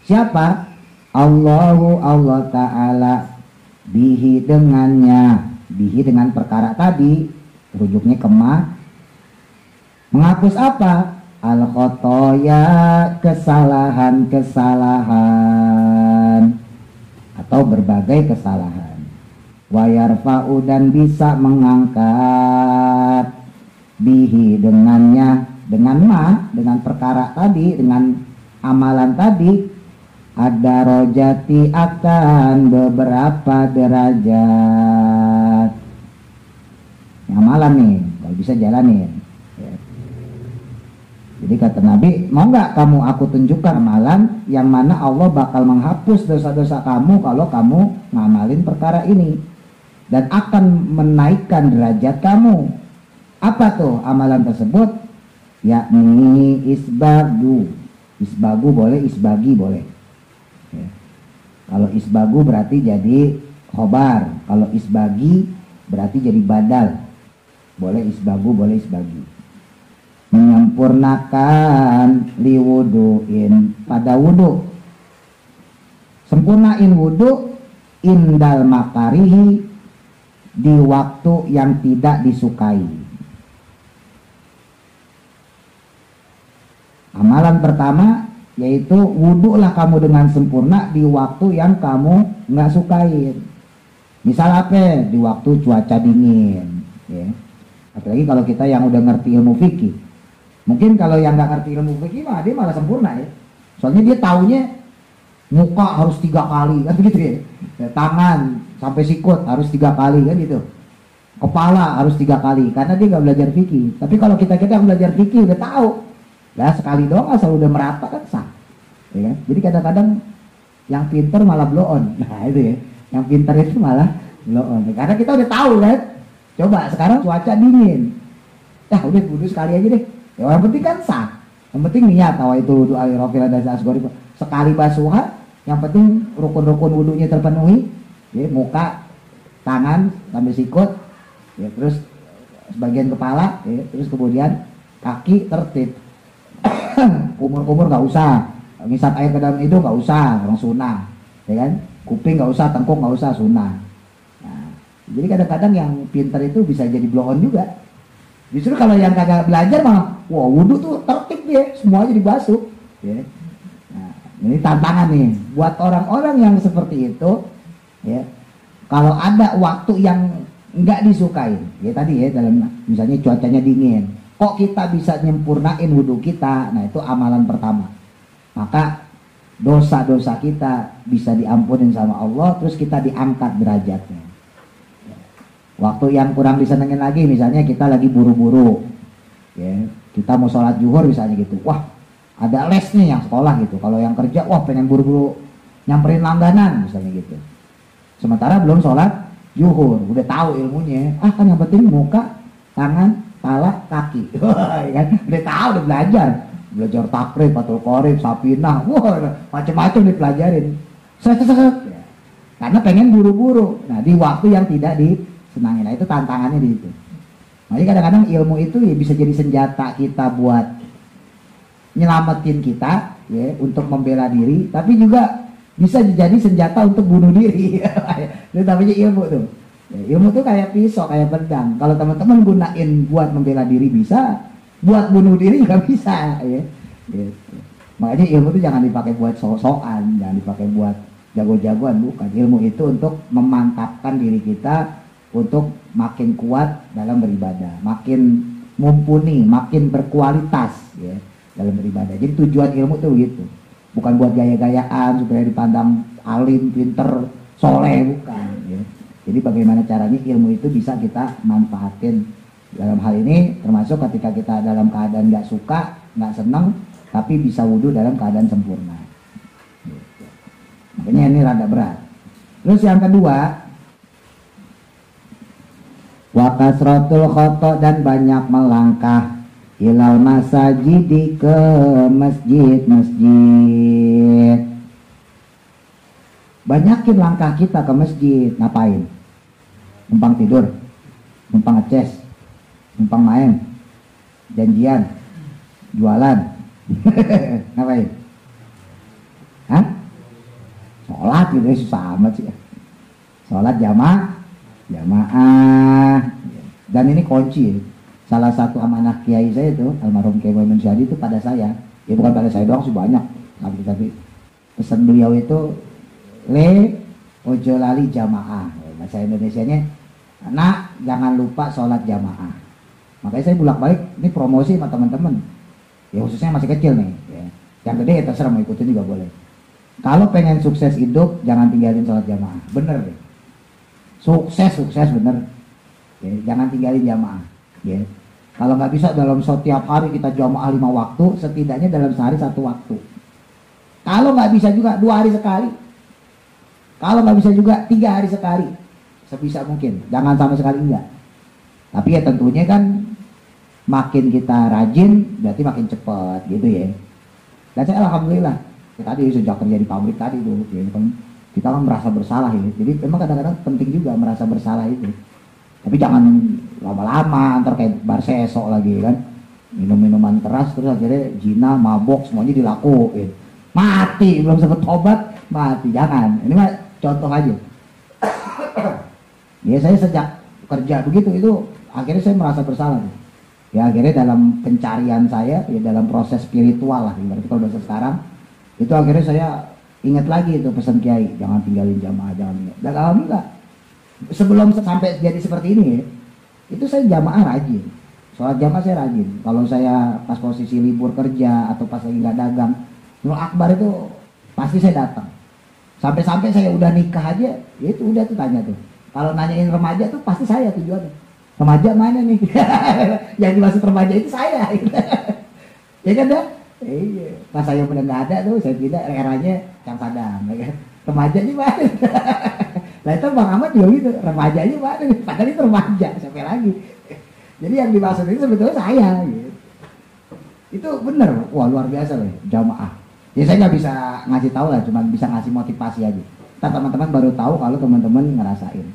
Siapa? Allahu, Allah Ta'ala, bihi, dengannya, bihi dengan perkara tadi, rujuknya kemah. Menghapus apa? Al-khotoya, kesalahan-kesalahan atau berbagai kesalahan. Wa yarfa'u, dan bisa mengangkat, bihi, dengannya, dengan perkara tadi, dengan amalan tadi, ada rojati, akan beberapa derajat. Amalan nih, kalau bisa jalanin. Jadi kata Nabi, mau nggak kamu aku tunjukkan amalan yang mana Allah bakal menghapus dosa-dosa kamu kalau kamu ngamalin perkara ini, dan akan menaikkan derajat kamu. Apa tuh amalan tersebut? Yakni isbagu. Isbagu boleh, isbagi boleh. Ya. Kalau isbagu berarti jadi khobar, kalau isbagi berarti jadi badal. Boleh isbagu, boleh isbagi. Menyempurnakan liwuduin, pada wudu. Sempurnain wudu indal makarihi, di waktu yang tidak disukai. Amalan pertama yaitu wudulah kamu dengan sempurna di waktu yang kamu nggak sukain. Misal apa? Di waktu cuaca dingin, ya. Apalagi kalau kita yang udah ngerti ilmu fikih. Mungkin kalau yang nggak ngerti ilmu fikih mah dia malah sempurna, ya. Soalnya dia taunya muka harus 3 kali kan gitu, ya. Tangan sampai sikut harus 3 kali kan gitu. Kepala harus 3 kali karena dia nggak belajar fikih. Tapi kalau kita belajar fikih udah tahu. Lah sekali doang asal udah merata kan sah. Ya kan? Jadi kadang-kadang yang pinter malah blow on. Nah itu ya. Yang pinter itu malah blow on. Karena kita udah tahu kan. Coba sekarang cuaca dingin. Ya udah wudhu sekali aja deh. Ya, yang penting kan sah. Yang penting niat, tawa itu wudu al-rafil dan asgori. Sekali basuhan, yang penting rukun-rukun wudunya terpenuhi. Ya, muka, tangan sampai sikut, ya, terus sebagian kepala, ya, terus kemudian kaki tertib. Kumur-kumur nggak usah, ngisap air ke dalam itu nggak usah, orang sunnah, ya kan? Kuping nggak usah, tengkuk nggak usah, sunnah. Nah, jadi kadang-kadang yang pintar itu bisa jadi blow on juga. Justru kalau yang kagak belajar malah, wah wudhu tuh tertib dia, semuanya dibasuh. Ya. Nah, ini tantangan nih buat orang-orang yang seperti itu. Ya, kalau ada waktu yang nggak disukai, ya tadi ya dalam misalnya cuacanya dingin, kok kita bisa nyempurnain wudhu kita? Nah itu amalan pertama. Maka dosa-dosa kita bisa diampunin sama Allah, terus kita diangkat derajatnya. Waktu yang kurang disenengin lagi, misalnya kita lagi buru-buru, ya, kita mau sholat zuhur misalnya gitu, wah ada les nih yang sekolah gitu. Kalau yang kerja, wah pengen buru-buru nyamperin langganan misalnya gitu. Sementara belum sholat zuhur, udah tahu ilmunya, kan yang penting muka, tangan, kepala, kaki, kan? Udah tahu, udah belajar takrib, fathul qorib, sapinah, wah macam-macam dipelajarin. Ya. Karena pengen buru-buru. Nah di waktu yang tidak disenangi, nah itu tantangannya di situ. Jadi kadang-kadang ilmu itu ya bisa jadi senjata kita buat nyelamatin kita, ya, untuk membela diri, tapi juga bisa jadi senjata untuk bunuh diri. Itu namanya ilmu tuh. Ya, ilmu tuh kayak pisau, kayak pedang. Kalau teman-teman gunain buat membela diri bisa, buat bunuh diri nggak bisa, ya. Gitu. Makanya ilmu tuh jangan dipakai buat sok-sokan, jangan dipakai buat jago-jagoan, bukan. Ilmu itu untuk memantapkan diri kita untuk makin kuat dalam beribadah, makin mumpuni, makin berkualitas ya dalam beribadah. Jadi tujuan ilmu itu begitu, bukan buat gaya-gayaan supaya dipandang alim, pinter, soleh, bukan ya. Jadi bagaimana caranya ilmu itu bisa kita manfaatin dalam hal ini, termasuk ketika kita dalam keadaan nggak suka, nggak senang, tapi bisa wudhu dalam keadaan sempurna. Makanya ini rada berat. Terus yang kedua, wa kasratul khoto, dan banyak melangkah, ilal masajidi, ke masjid-masjid. Banyakin langkah kita ke masjid. Ngapain? Numpang tidur, numpang ngeces, numpang main, janjian, jualan. Ngapain? Hah? Sholat gitu ya, susah amat sih. Sholat jamaah. Dan ini kunci. Salah satu amanah kiai saya itu, almarhum Kiai Muhammad Syadi, itu pada saya. Ya bukan pada saya doang sih, banyak. Tapi pesan beliau itu, le ojo lali jamaah. Bahasa Indonesianya, nak jangan lupa sholat jamaah. Makanya saya bolak-balik ini promosi sama teman-teman. Ya khususnya masih kecil nih. Ya. Yang gede ya terserah, mau ikutin juga boleh. Kalau pengen sukses hidup, jangan tinggalin sholat jamaah. Bener deh. Sukses bener. Ya, jangan tinggalin jamaah. Ya. Kalau nggak bisa dalam setiap hari kita jamaah 5 waktu, setidaknya dalam sehari 1 waktu. Kalau nggak bisa juga 2 hari sekali. Kalau nggak bisa juga 3 hari sekali. Sebisa mungkin. Jangan sama sekali enggak. Tapi ya tentunya kan makin kita rajin, berarti makin cepat gitu ya. Dan saya alhamdulillah. Tadi sejak kerja di pabrik tadi tuh, ya, kita kan merasa bersalah ya. Jadi memang kadang-kadang penting juga merasa bersalah itu. Tapi jangan lama-lama, ntar kayak bar sesok lagi kan. Minum-minuman keras, terus akhirnya zina, mabok, semuanya dilakuin. Mati, belum sempat tobat, mati. Jangan, ini mah contoh aja. Ya saya sejak kerja begitu, itu akhirnya saya merasa bersalah. Ya akhirnya dalam pencarian saya, ya dalam proses spiritual lah, berarti kalau bahasa sekarang, itu akhirnya saya ingat lagi itu pesan Kiai, jangan tinggalin jamaah, jangan ingat. Dan alhamdulillah sebelum sampai jadi seperti ini, itu saya jamaah rajin, sholat jamaah saya rajin. Kalau saya pas posisi libur kerja atau pas lagi nggak dagang, Nurul Akbar itu pasti saya datang. Sampai-sampai saya udah nikah aja, ya itu udah tuh tanya tuh. Kalau nanyain remaja tuh pasti saya tujuannya. Remaja mana nih? Yang dimaksud remaja itu saya. Ya kan dah? Iya, pas saya udah nggak ada tuh, saya tidak eranya Kang Sadam, ya kan? Remajanya mana? Nah itu Bang Ahmad juga gitu, remajanya mana? Padahal itu remaja, siapa lagi? Jadi yang dimaksud itu sebetulnya saya. Gitu. Itu bener, wah luar biasa loh, jamaah. Ya saya nggak bisa ngasih tahu lah, cuma bisa ngasih motivasi aja. Ntar teman-teman baru tahu kalau teman-teman ngerasain.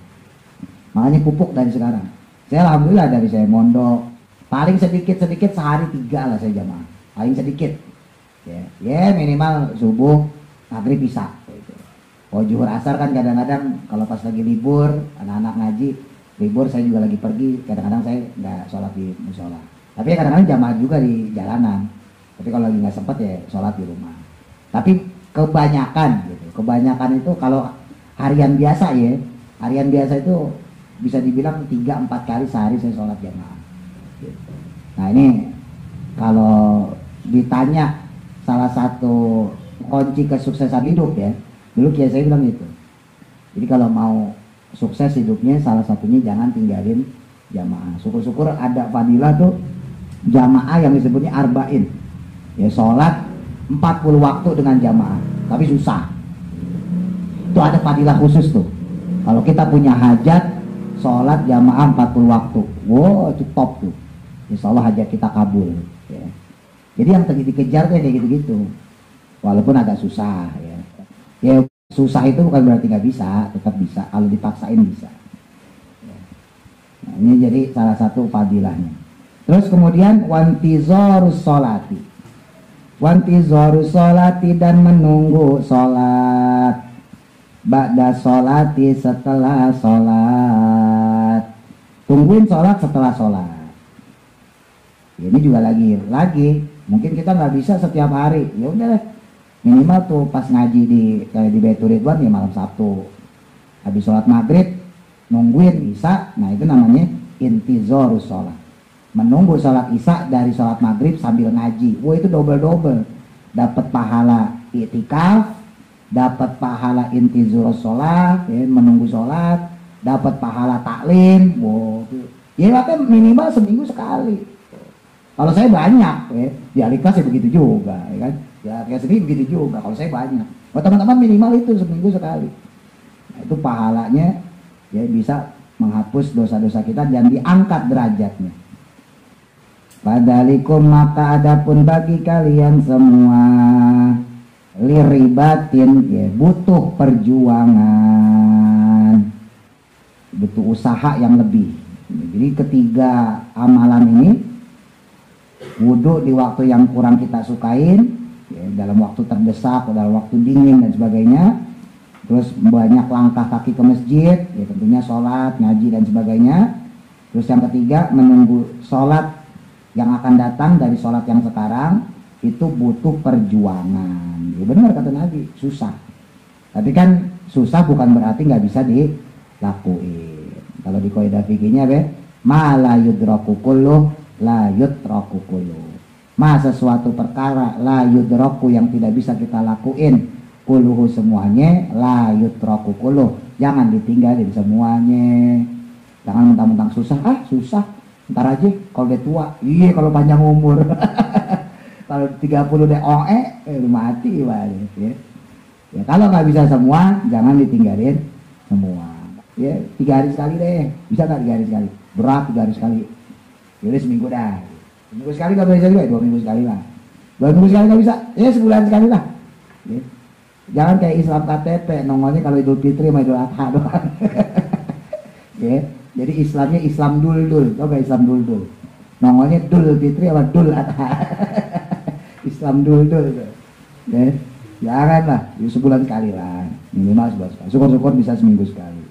Makanya pupuk dari sekarang. Saya alhamdulillah dari saya mondok, paling sedikit-sedikit sehari 3 lah saya jamaah. Paling sedikit ya minimal subuh maghrib bisa gitu. Oh zuhur asar kan kadang-kadang kalau pas lagi libur anak-anak ngaji libur, saya juga lagi pergi, kadang-kadang saya nggak sholat di musola, tapi kadang-kadang jamaah juga di jalanan. Tapi kalau lagi nggak sempat ya sholat di rumah. Tapi kebanyakan itu kalau harian biasa itu bisa dibilang 3-4 kali sehari saya sholat jamaah gitu. Nah ini kalau ditanya salah satu kunci kesuksesan hidup ya, dulu Kiai saya bilang gitu. Jadi kalau mau sukses hidupnya salah satunya jangan tinggalin jamaah. Syukur-syukur ada fadilah tuh jamaah yang disebutnya arba'in. Ya sholat 40 waktu dengan jamaah, tapi susah. Itu ada fadilah khusus tuh. Kalau kita punya hajat sholat jamaah 40 waktu, wow itu top tuh. Insya Allah hajat kita kabul. Ya. Jadi yang tadi dikejar tuh kayak gitu-gitu, walaupun agak susah ya. Ya susah itu bukan berarti nggak bisa, tetap bisa kalau dipaksain bisa. Ya. Nah, ini jadi salah satu fadilahnya. Terus kemudian wantizorus sholati, dan menunggu sholat, ba'da sholati, setelah sholat. Tungguin sholat setelah sholat. Ini juga lagi mungkin kita nggak bisa setiap hari, ya udah Minimal tuh pas ngaji di Baitur Ridwan ya malam Sabtu. Habis sholat maghrib nungguin Isya, nah itu namanya intizarus sholat. Menunggu sholat Isya dari sholat maghrib sambil ngaji. Wah itu double. Dapat pahala i'tikaf, dapat pahala intizarus sholat, ya, menunggu sholat, dapat pahala taklim. Wow, ya makanya minimal seminggu sekali. Kalau saya banyak, ya, di Al-Ikhlas ya begitu juga, ya kan? Ya kayak sendiri begitu juga. Kalau saya banyak, kalau teman-teman minimal itu seminggu sekali. Nah, itu pahalanya ya bisa menghapus dosa-dosa kita dan diangkat derajatnya. Padalikum maka adapun bagi kalian semua liribatin ya, butuh perjuangan, butuh usaha yang lebih. Jadi ketiga amalan ini, wudhu di waktu yang kurang kita sukain, ya, dalam waktu terdesak, dalam waktu dingin dan sebagainya. Terus banyak langkah kaki ke masjid, ya tentunya sholat, ngaji dan sebagainya. Terus yang ketiga menunggu sholat yang akan datang dari sholat yang sekarang, itu butuh perjuangan. Ya benar kata Nabi, susah. Tapi kan susah bukan berarti nggak bisa dilakuin. Kalau di kaidah fikihnya ma la yudraku kulluh la yutraku kulluh. Ma sesuatu perkara la yudraku yang tidak bisa kita lakuin kulluhu semuanya, la yutraku kulluh. Jangan ditinggalin semuanya. Jangan mentang-mentang susah, susah. Ntar aja kalau dia tua. Iya kalau panjang umur. Kalau 30 deh mati balik ya. Ya kalau nggak bisa semua, jangan ditinggalin semua. Ya 3 hari sekali deh, bisa nggak 3 hari sekali? Berat 3 hari sekali. Jadi seminggu dah. Seminggu sekali nggak bisa juga, 2 minggu sekali lah. 2 minggu sekali nggak bisa, ya sebulan sekali lah. Ya. Jangan kayak Islam KTP, nongolnya kalau Idul Fitri sama Idul Adha doang. Ya. Jadi Islamnya Islam dul-dul, tau gak Islam dul-dul? Nongolnya Dul Fitri sama Dul Adha. Islam dul-dul. Ya. Jangan lah, sebulan sekali lah. Minimal sebulan sekali. Syukur-syukur bisa seminggu sekali.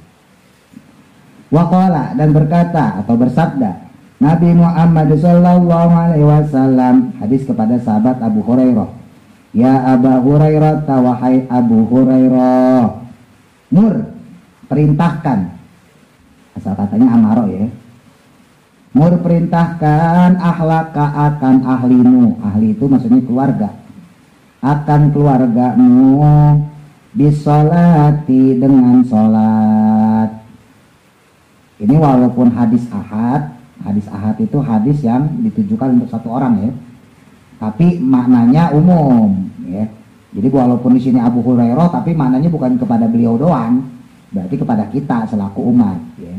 Waqala dan berkata atau bersabda Nabi Muhammad sallallahu alaihi wasallam, hadis kepada sahabat Abu Hurairah. Ya Abu Hurairah, wahai Abu Hurairah, mur, perintahkan. Asal katanya amaro ya. Mur perintahkan ahlaka akan ahlimu. Ahli itu maksudnya keluarga. Akan keluargamu bisolati dengan sholat. Ini walaupun hadis ahad itu hadis yang ditujukan untuk satu orang ya. Tapi maknanya umum ya. Jadi walaupun di sini Abu Hurairah tapi maknanya bukan kepada beliau doang, berarti kepada kita selaku umat ya.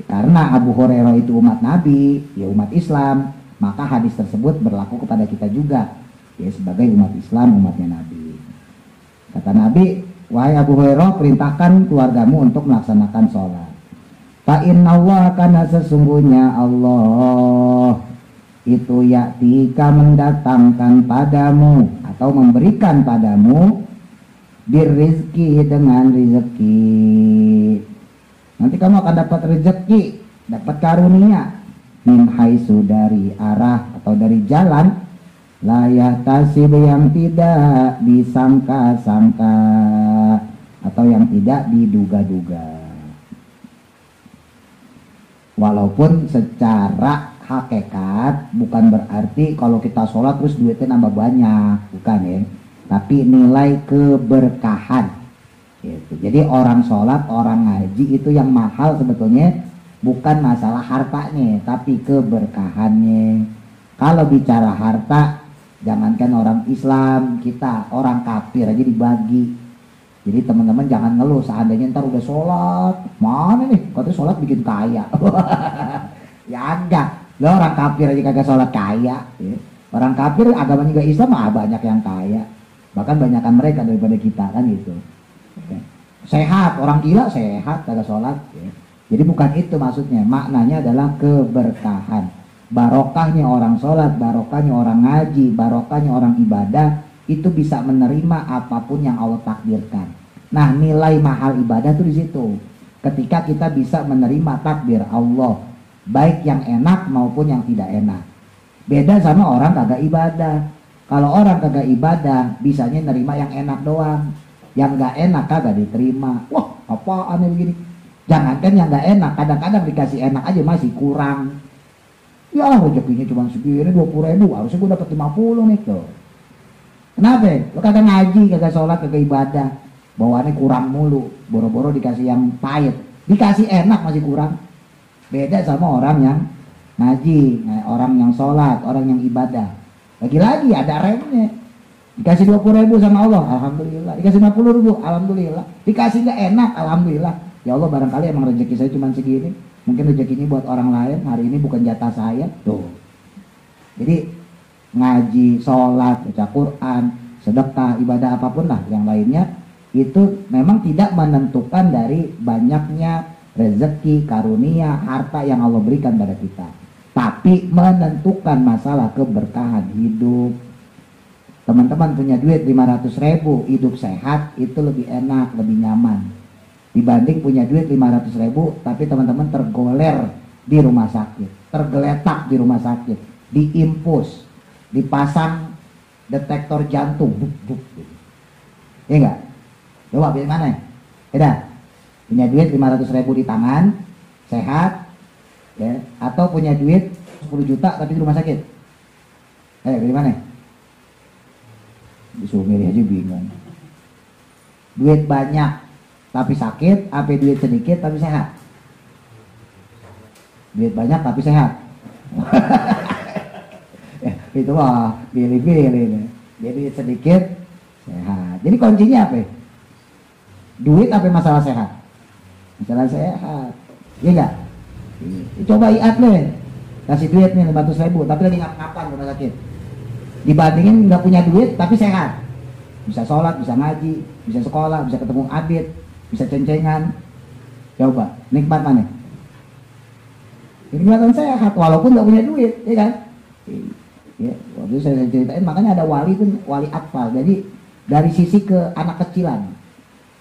Karena Abu Hurairah itu umat Nabi, ya umat Islam, maka hadis tersebut berlaku kepada kita juga ya sebagai umat Islam, umatnya Nabi. Kata Nabi, wahai Abu Hurairah, perintahkan keluargamu untuk melaksanakan sholat. Fa inna Allah, karena sesungguhnya Allah itu ya'tika mendatangkan padamu atau memberikan padamu birrizki dengan rezeki. Nanti kamu akan dapat rezeki, dapat karunia min haitsu dari arah atau dari jalan la yahtasib yang tidak disangka-sangka atau yang tidak diduga-duga. Walaupun secara hakikat bukan berarti kalau kita sholat terus duitnya nambah banyak, bukan ya. Tapi nilai keberkahan gitu. Jadi orang sholat, orang ngaji itu yang mahal sebetulnya bukan masalah hartanya, tapi keberkahannya. Kalau bicara harta, jangankan orang Islam, kita orang kafir aja dibagi. Jadi teman-teman jangan ngeluh seandainya ntar udah sholat, mana nih, katanya sholat bikin kaya. Ya enggak, lo orang kafir aja kagak sholat kaya ya. Orang kafir agamanya juga Islam banyak yang kaya, bahkan banyakan mereka daripada kita kan gitu ya. Sehat, orang gila sehat kagak sholat ya. Jadi bukan itu maksudnya, maknanya adalah keberkahan, barokahnya orang sholat, barokahnya orang ngaji, barokahnya orang ibadah. Itu bisa menerima apapun yang Allah takdirkan. Nah, nilai mahal ibadah itu di situ. Ketika kita bisa menerima takdir Allah, baik yang enak maupun yang tidak enak. Beda sama orang kagak ibadah. Kalau orang kagak ibadah, bisanya nerima yang enak doang. Yang nggak enak kagak diterima. Wah, apaan begini? Jangankan yang nggak enak, kadang-kadang dikasih enak aja masih kurang. Ya rezekinya cuma segini 20.000, harusnya gue dapat 50 nih tuh. Kenapa? Lo kagak ngaji, kagak sholat, kagak ibadah, bawaannya kurang mulu. Boro-boro dikasih yang pahit, dikasih enak masih kurang. Beda sama orang yang ngaji, orang yang sholat, orang yang ibadah. Lagi-lagi ada remnya. Dikasih 20.000 sama Allah, alhamdulillah. Dikasih 50.000, alhamdulillah. Dikasih gak enak, alhamdulillah. Ya Allah, barangkali emang rezeki saya cuma segini. Mungkin rezeki ini buat orang lain, hari ini bukan jatah saya. Tuh. Jadi ngaji, sholat, baca Quran, sedekah, ibadah apapun lah yang lainnya, itu memang tidak menentukan dari banyaknya rezeki, karunia, harta yang Allah berikan pada kita. Tapi menentukan masalah keberkahan hidup. Teman-teman punya duit 500.000, hidup sehat, itu lebih enak, lebih nyaman. Dibanding punya duit 500.000, tapi teman-teman tergoler di rumah sakit, tergeletak di rumah sakit, diimpus, dipasang detektor jantung, buk, buk. Iya enggak? Coba pilih mana? Beda. Punya duit 500.000 di tangan, sehat, ya, atau punya duit 10 juta tapi di rumah sakit. Pilih mana? Disuruh milih aja bingung. Duit banyak tapi sakit, apa duit sedikit tapi sehat? Duit banyak tapi sehat. Itu mah pilih-pilih. Jadi duit sedikit sehat. Jadi kuncinya apa? Duit apa masalah sehat? Masalah sehat. Iya enggak? Coba iat nih, kasih duit nih 500.000 tapi lagi ngap-ngapan rumah sakit. Dibandingin nggak punya duit tapi sehat, bisa sholat, bisa ngaji, bisa sekolah, bisa ketemu adit, bisa cencengan. Coba nikmat mana? Nikmatan sehat walaupun nggak punya duit, ya kan? Ya, waktu itu saya ceritain, makanya ada wali itu wali atfal. Jadi dari sisi ke anak kecilan.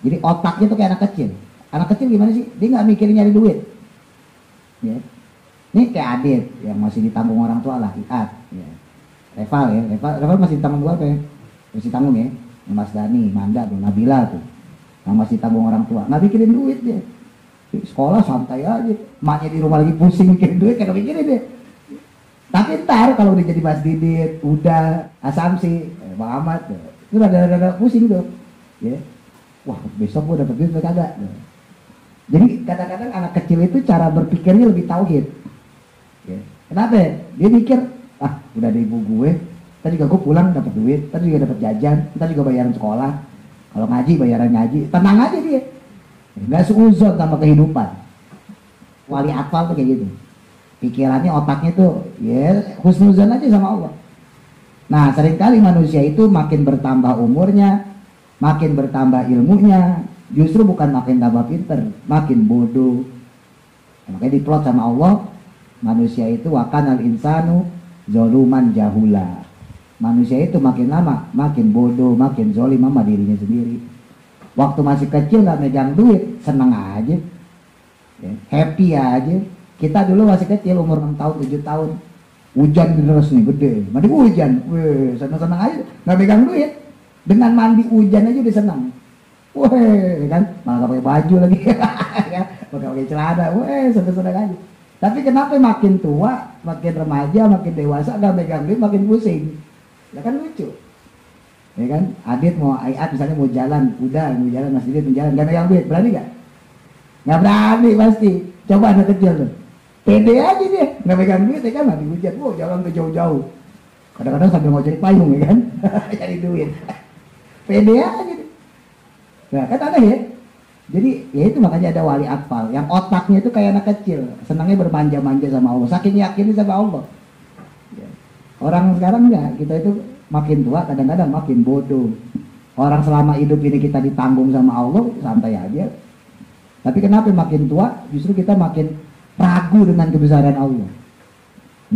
Jadi otaknya tuh kayak anak kecil. Anak kecil gimana sih? Dia nggak mikirin nyari duit. Ya. Ini kayak adit yang masih ditanggung orang tua lah, iat. Ya. Reval masih ditanggung gua apa ya? Masih tanggung ya. Mas Dani, Manda, Nabila tuh. Yang masih tanggung orang tua. Nggak mikirin duit dia. Sekolah santai aja. Maknya di rumah lagi pusing mikirin duit, kagak mikirin dia. Tapi ntar kalau udah jadi Mas Didit, udah Asamsi, Bang Ahmad, itu rada-rada pusing tuh. Ya. Wah, besok gua dapet duit kagak. Jadi kadang-kadang anak kecil itu cara berpikirnya lebih tauhid. Ya. Kenapa? Dia mikir, udah ada ibu gue, tadi juga gue pulang dapat duit, tadi juga dapat jajan, tadi juga bayaran sekolah, kalau ngaji bayaran ngaji, tenang aja dia, nggak seuzon sama kehidupan. Wali atfal tuh kayak gitu, pikirannya otaknya tuh, ya husnuzon aja sama Allah. Nah seringkali manusia itu makin bertambah umurnya, makin bertambah ilmunya, justru bukan makin tambah pinter, makin bodoh. Makanya diplot sama Allah, manusia itu wakanal insanu zoluman jahula. Manusia itu makin lama makin bodoh, makin zolim sama dirinya sendiri. Waktu masih kecil nggak megang duit, seneng aja, ya, happy aja. Kita dulu masih kecil, umur 6 tahun, 7 tahun, hujan terus nih gede, mandi hujan, weh, seneng-seneng aja, nggak megang duit. Dengan mandi hujan aja udah seneng, weh, kan, malah nggak pakai baju lagi, ya, pakai celana, weh, seneng-seneng aja. Tapi kenapa makin tua, makin remaja, makin dewasa, gak megang duit, makin pusing. Ya kan lucu. Ya kan, Adit mau ayat misalnya mau jalan, udah mau jalan, Mas Didit mau jalan, gak megang duit, berani gak? Gak berani pasti. Coba anak kecil tuh, pede aja dia, gak megang duit, ya kan, lagi hujan, wow jalan ke jauh-jauh. Kadang-kadang sambil mau cari payung, ya kan, cari duit. Pede aja. Nah kan aneh ya. Jadi ya itu makanya ada wali atfal yang otaknya itu kayak anak kecil, senangnya bermanja-manja sama Allah, saking yakin sama Allah. Ya. Orang sekarang enggak, kita itu makin tua kadang-kadang makin bodoh. Orang selama hidup ini kita ditanggung sama Allah, santai aja. Tapi kenapa makin tua justru kita makin ragu dengan kebesaran Allah.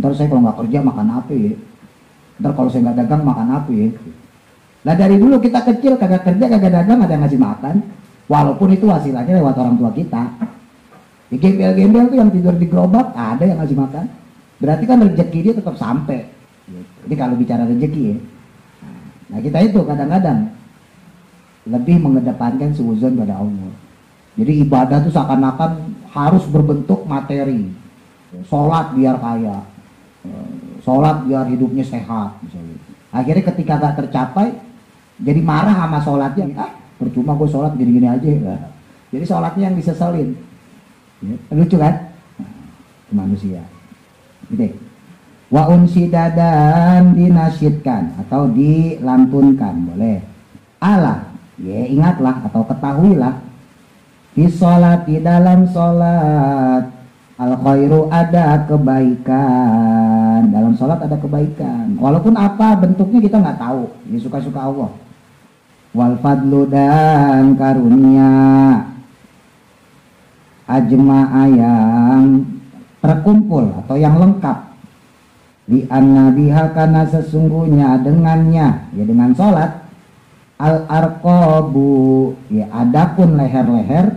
Ntar saya kalau nggak kerja makan apa ya? Ntar kalau saya nggak dagang makan apa ya? Nah dari dulu kita kecil kagak kerja kagak dagang ada yang ngasih makan. Walaupun itu hasilnya lewat orang tua kita. Di gembel-gembel tuh yang tidur di gerobak ada yang ngasih makan. Berarti kan rezeki dia tetap sampai. Jadi kalau bicara rezeki ya, Nah kita itu kadang-kadang lebih mengedepankan suudzon pada Allah. Jadi ibadah itu seakan-akan harus berbentuk materi. Sholat biar kaya, sholat biar hidupnya sehat misalnya. Akhirnya ketika gak tercapai, jadi marah sama sholatnya. Percuma gue sholat gini-gini aja. Jadi sholatnya yang diseselin. Lucu kan? Manusia. Gitu. Wa unsida dan dinasyidkan atau dilantunkan boleh. Allah, ya ingatlah atau ketahuilah di sholat, di dalam sholat al khairu ada kebaikan, dalam sholat ada kebaikan walaupun apa bentuknya kita nggak tahu, ini suka-suka Allah. Wal fadlu dan karunia ajma'a yang terkumpul atau yang lengkap li anna biha karena sesungguhnya dengannya, ya dengan sholat al arqabu, ya adapun leher-leher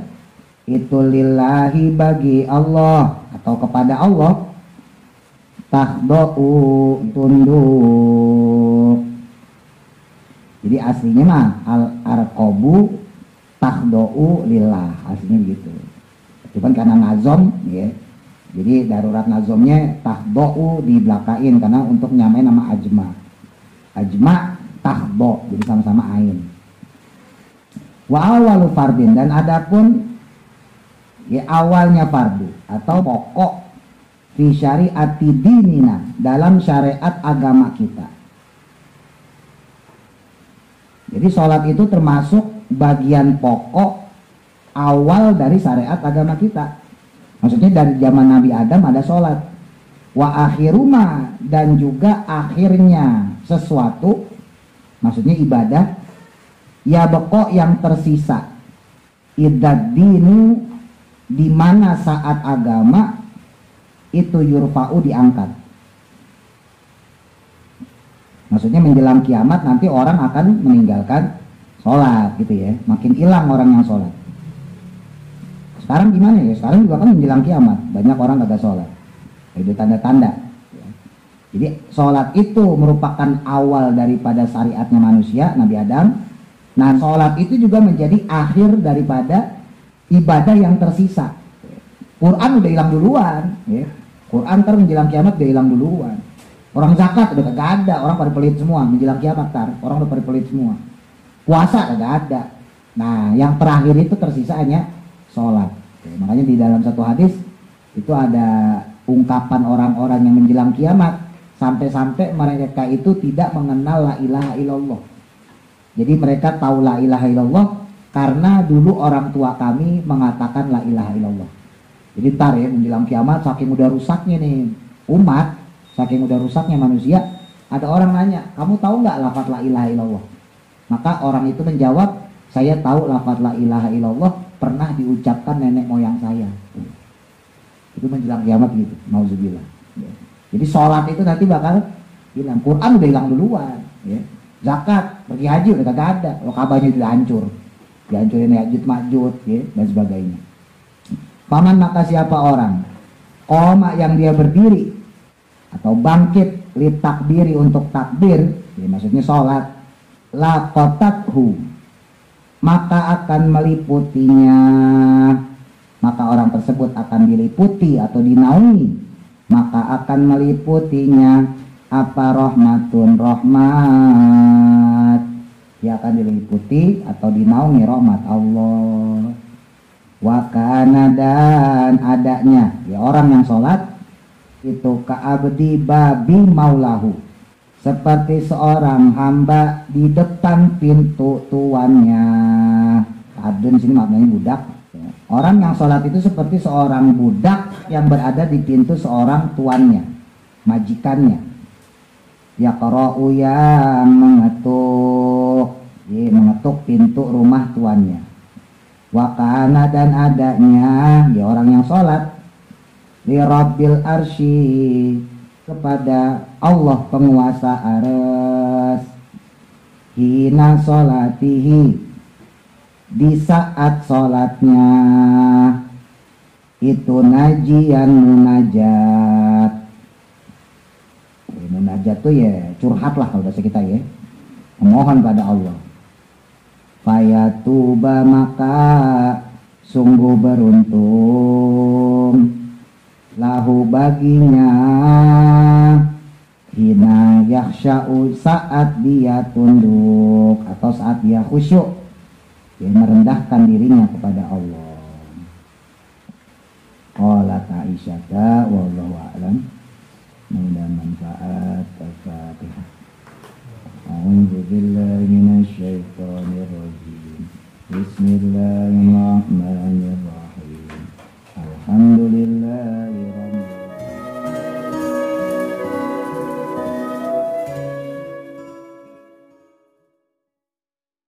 itu lillahi bagi Allah atau kepada Allah, takhdo'u tunduk. Jadi aslinya mah al arqabu takhdo'u lillah, aslinya begitu. Cuman karena nazom ya, jadi darurat nazomnya takhdo'u dibelakain karena untuk nyamain nama ajma. Ajma takhdo, jadi sama-sama ain. Wa awalu fardin dan adapun ya awalnya fardu atau pokok fi syariati dinina dalam syariat agama kita. Jadi sholat itu termasuk bagian pokok awal dari syariat agama kita. Maksudnya dari zaman Nabi Adam ada sholat. Wa akhiruma dan juga akhirnya sesuatu, maksudnya ibadah ya pokok yang tersisa. Idad dinu di mana saat agama itu yurfa'u diangkat. Maksudnya menjelang kiamat nanti orang akan meninggalkan sholat gitu ya. Makin hilang orang yang sholat. Sekarang gimana ya? Sekarang juga kan menjelang kiamat banyak orang kagak sholat. Itu tanda-tanda. Jadi sholat itu merupakan awal daripada syariatnya manusia Nabi Adam. Nah sholat itu juga menjadi akhir daripada ibadah yang tersisa. Quran udah hilang duluan ya. Quran ntar menjelang kiamat udah hilang duluan. Orang zakat udah kagak ada, orang pada pelit semua menjelang kiamat ntar, orang udah pada pelit semua. Puasa kagak ada. Nah yang terakhir itu tersisa hanya sholat ya, makanya di dalam satu hadis itu ada ungkapan orang-orang yang menjelang kiamat sampai-sampai mereka itu tidak mengenal la ilaha illallah. Jadi mereka tahu la ilaha illallah karena dulu orang tua kami mengatakan la ilaha illallah. Jadi ntar ya menjelang kiamat saking udah rusaknya nih umat, saking udah rusaknya manusia, ada orang nanya, kamu tahu nggak lafaz la ilaha illallah? Maka orang itu menjawab, saya tahu lafaz la ilaha illallah pernah diucapkan nenek moyang saya. Itu menjelang kiamat gitu, nauzubillah. Jadi sholat itu nanti bakal hilang. Quran udah hilang duluan. Ya. Zakat, pergi haji udah kagak ada. Kalau Ka'bahnya udah hancur. Dihancurin Ya'juj Ma'juj ya, dan sebagainya. Paman maka siapa orang qoma yang dia berdiri atau bangkit li takbiri untuk takbir ya, maksudnya sholat laqatathu maka akan meliputinya, maka orang tersebut akan diliputi atau dinaungi, maka akan meliputinya apa rahmatun rahmat, dia akan diliputi atau dinaungi rahmat Allah. Wakana dan adanya ya orang yang sholat itu ka'abdi babi maulahu, seperti seorang hamba di depan pintu tuannya. Abdun sini maknanya budak. Orang yang sholat itu seperti seorang budak yang berada di pintu seorang tuannya, majikannya. Ya qara'u yang mengetuk, ya, mengetuk pintu rumah tuannya. Wakana dan adanya ya orang yang sholat li rabbil arsy kepada Allah penguasa arsy hina sholatihi di saat sholatnya itu najian munajat. Munajat tuh ya curhat lah kalau bahasa kita ya. memohon pada Allah. Fayatuba maka sungguh beruntung lahu baginya hina yaksha'u saat dia tunduk atau saat dia khusyuk, dia merendahkan dirinya kepada Allah. Qala Aisyah wallahu a'lam. Mudah manfaat. Al-Fatihah. A'udzu billahi minasy syaithanir rajim. Bismillahirrahmanirrahim. Alhamdulillah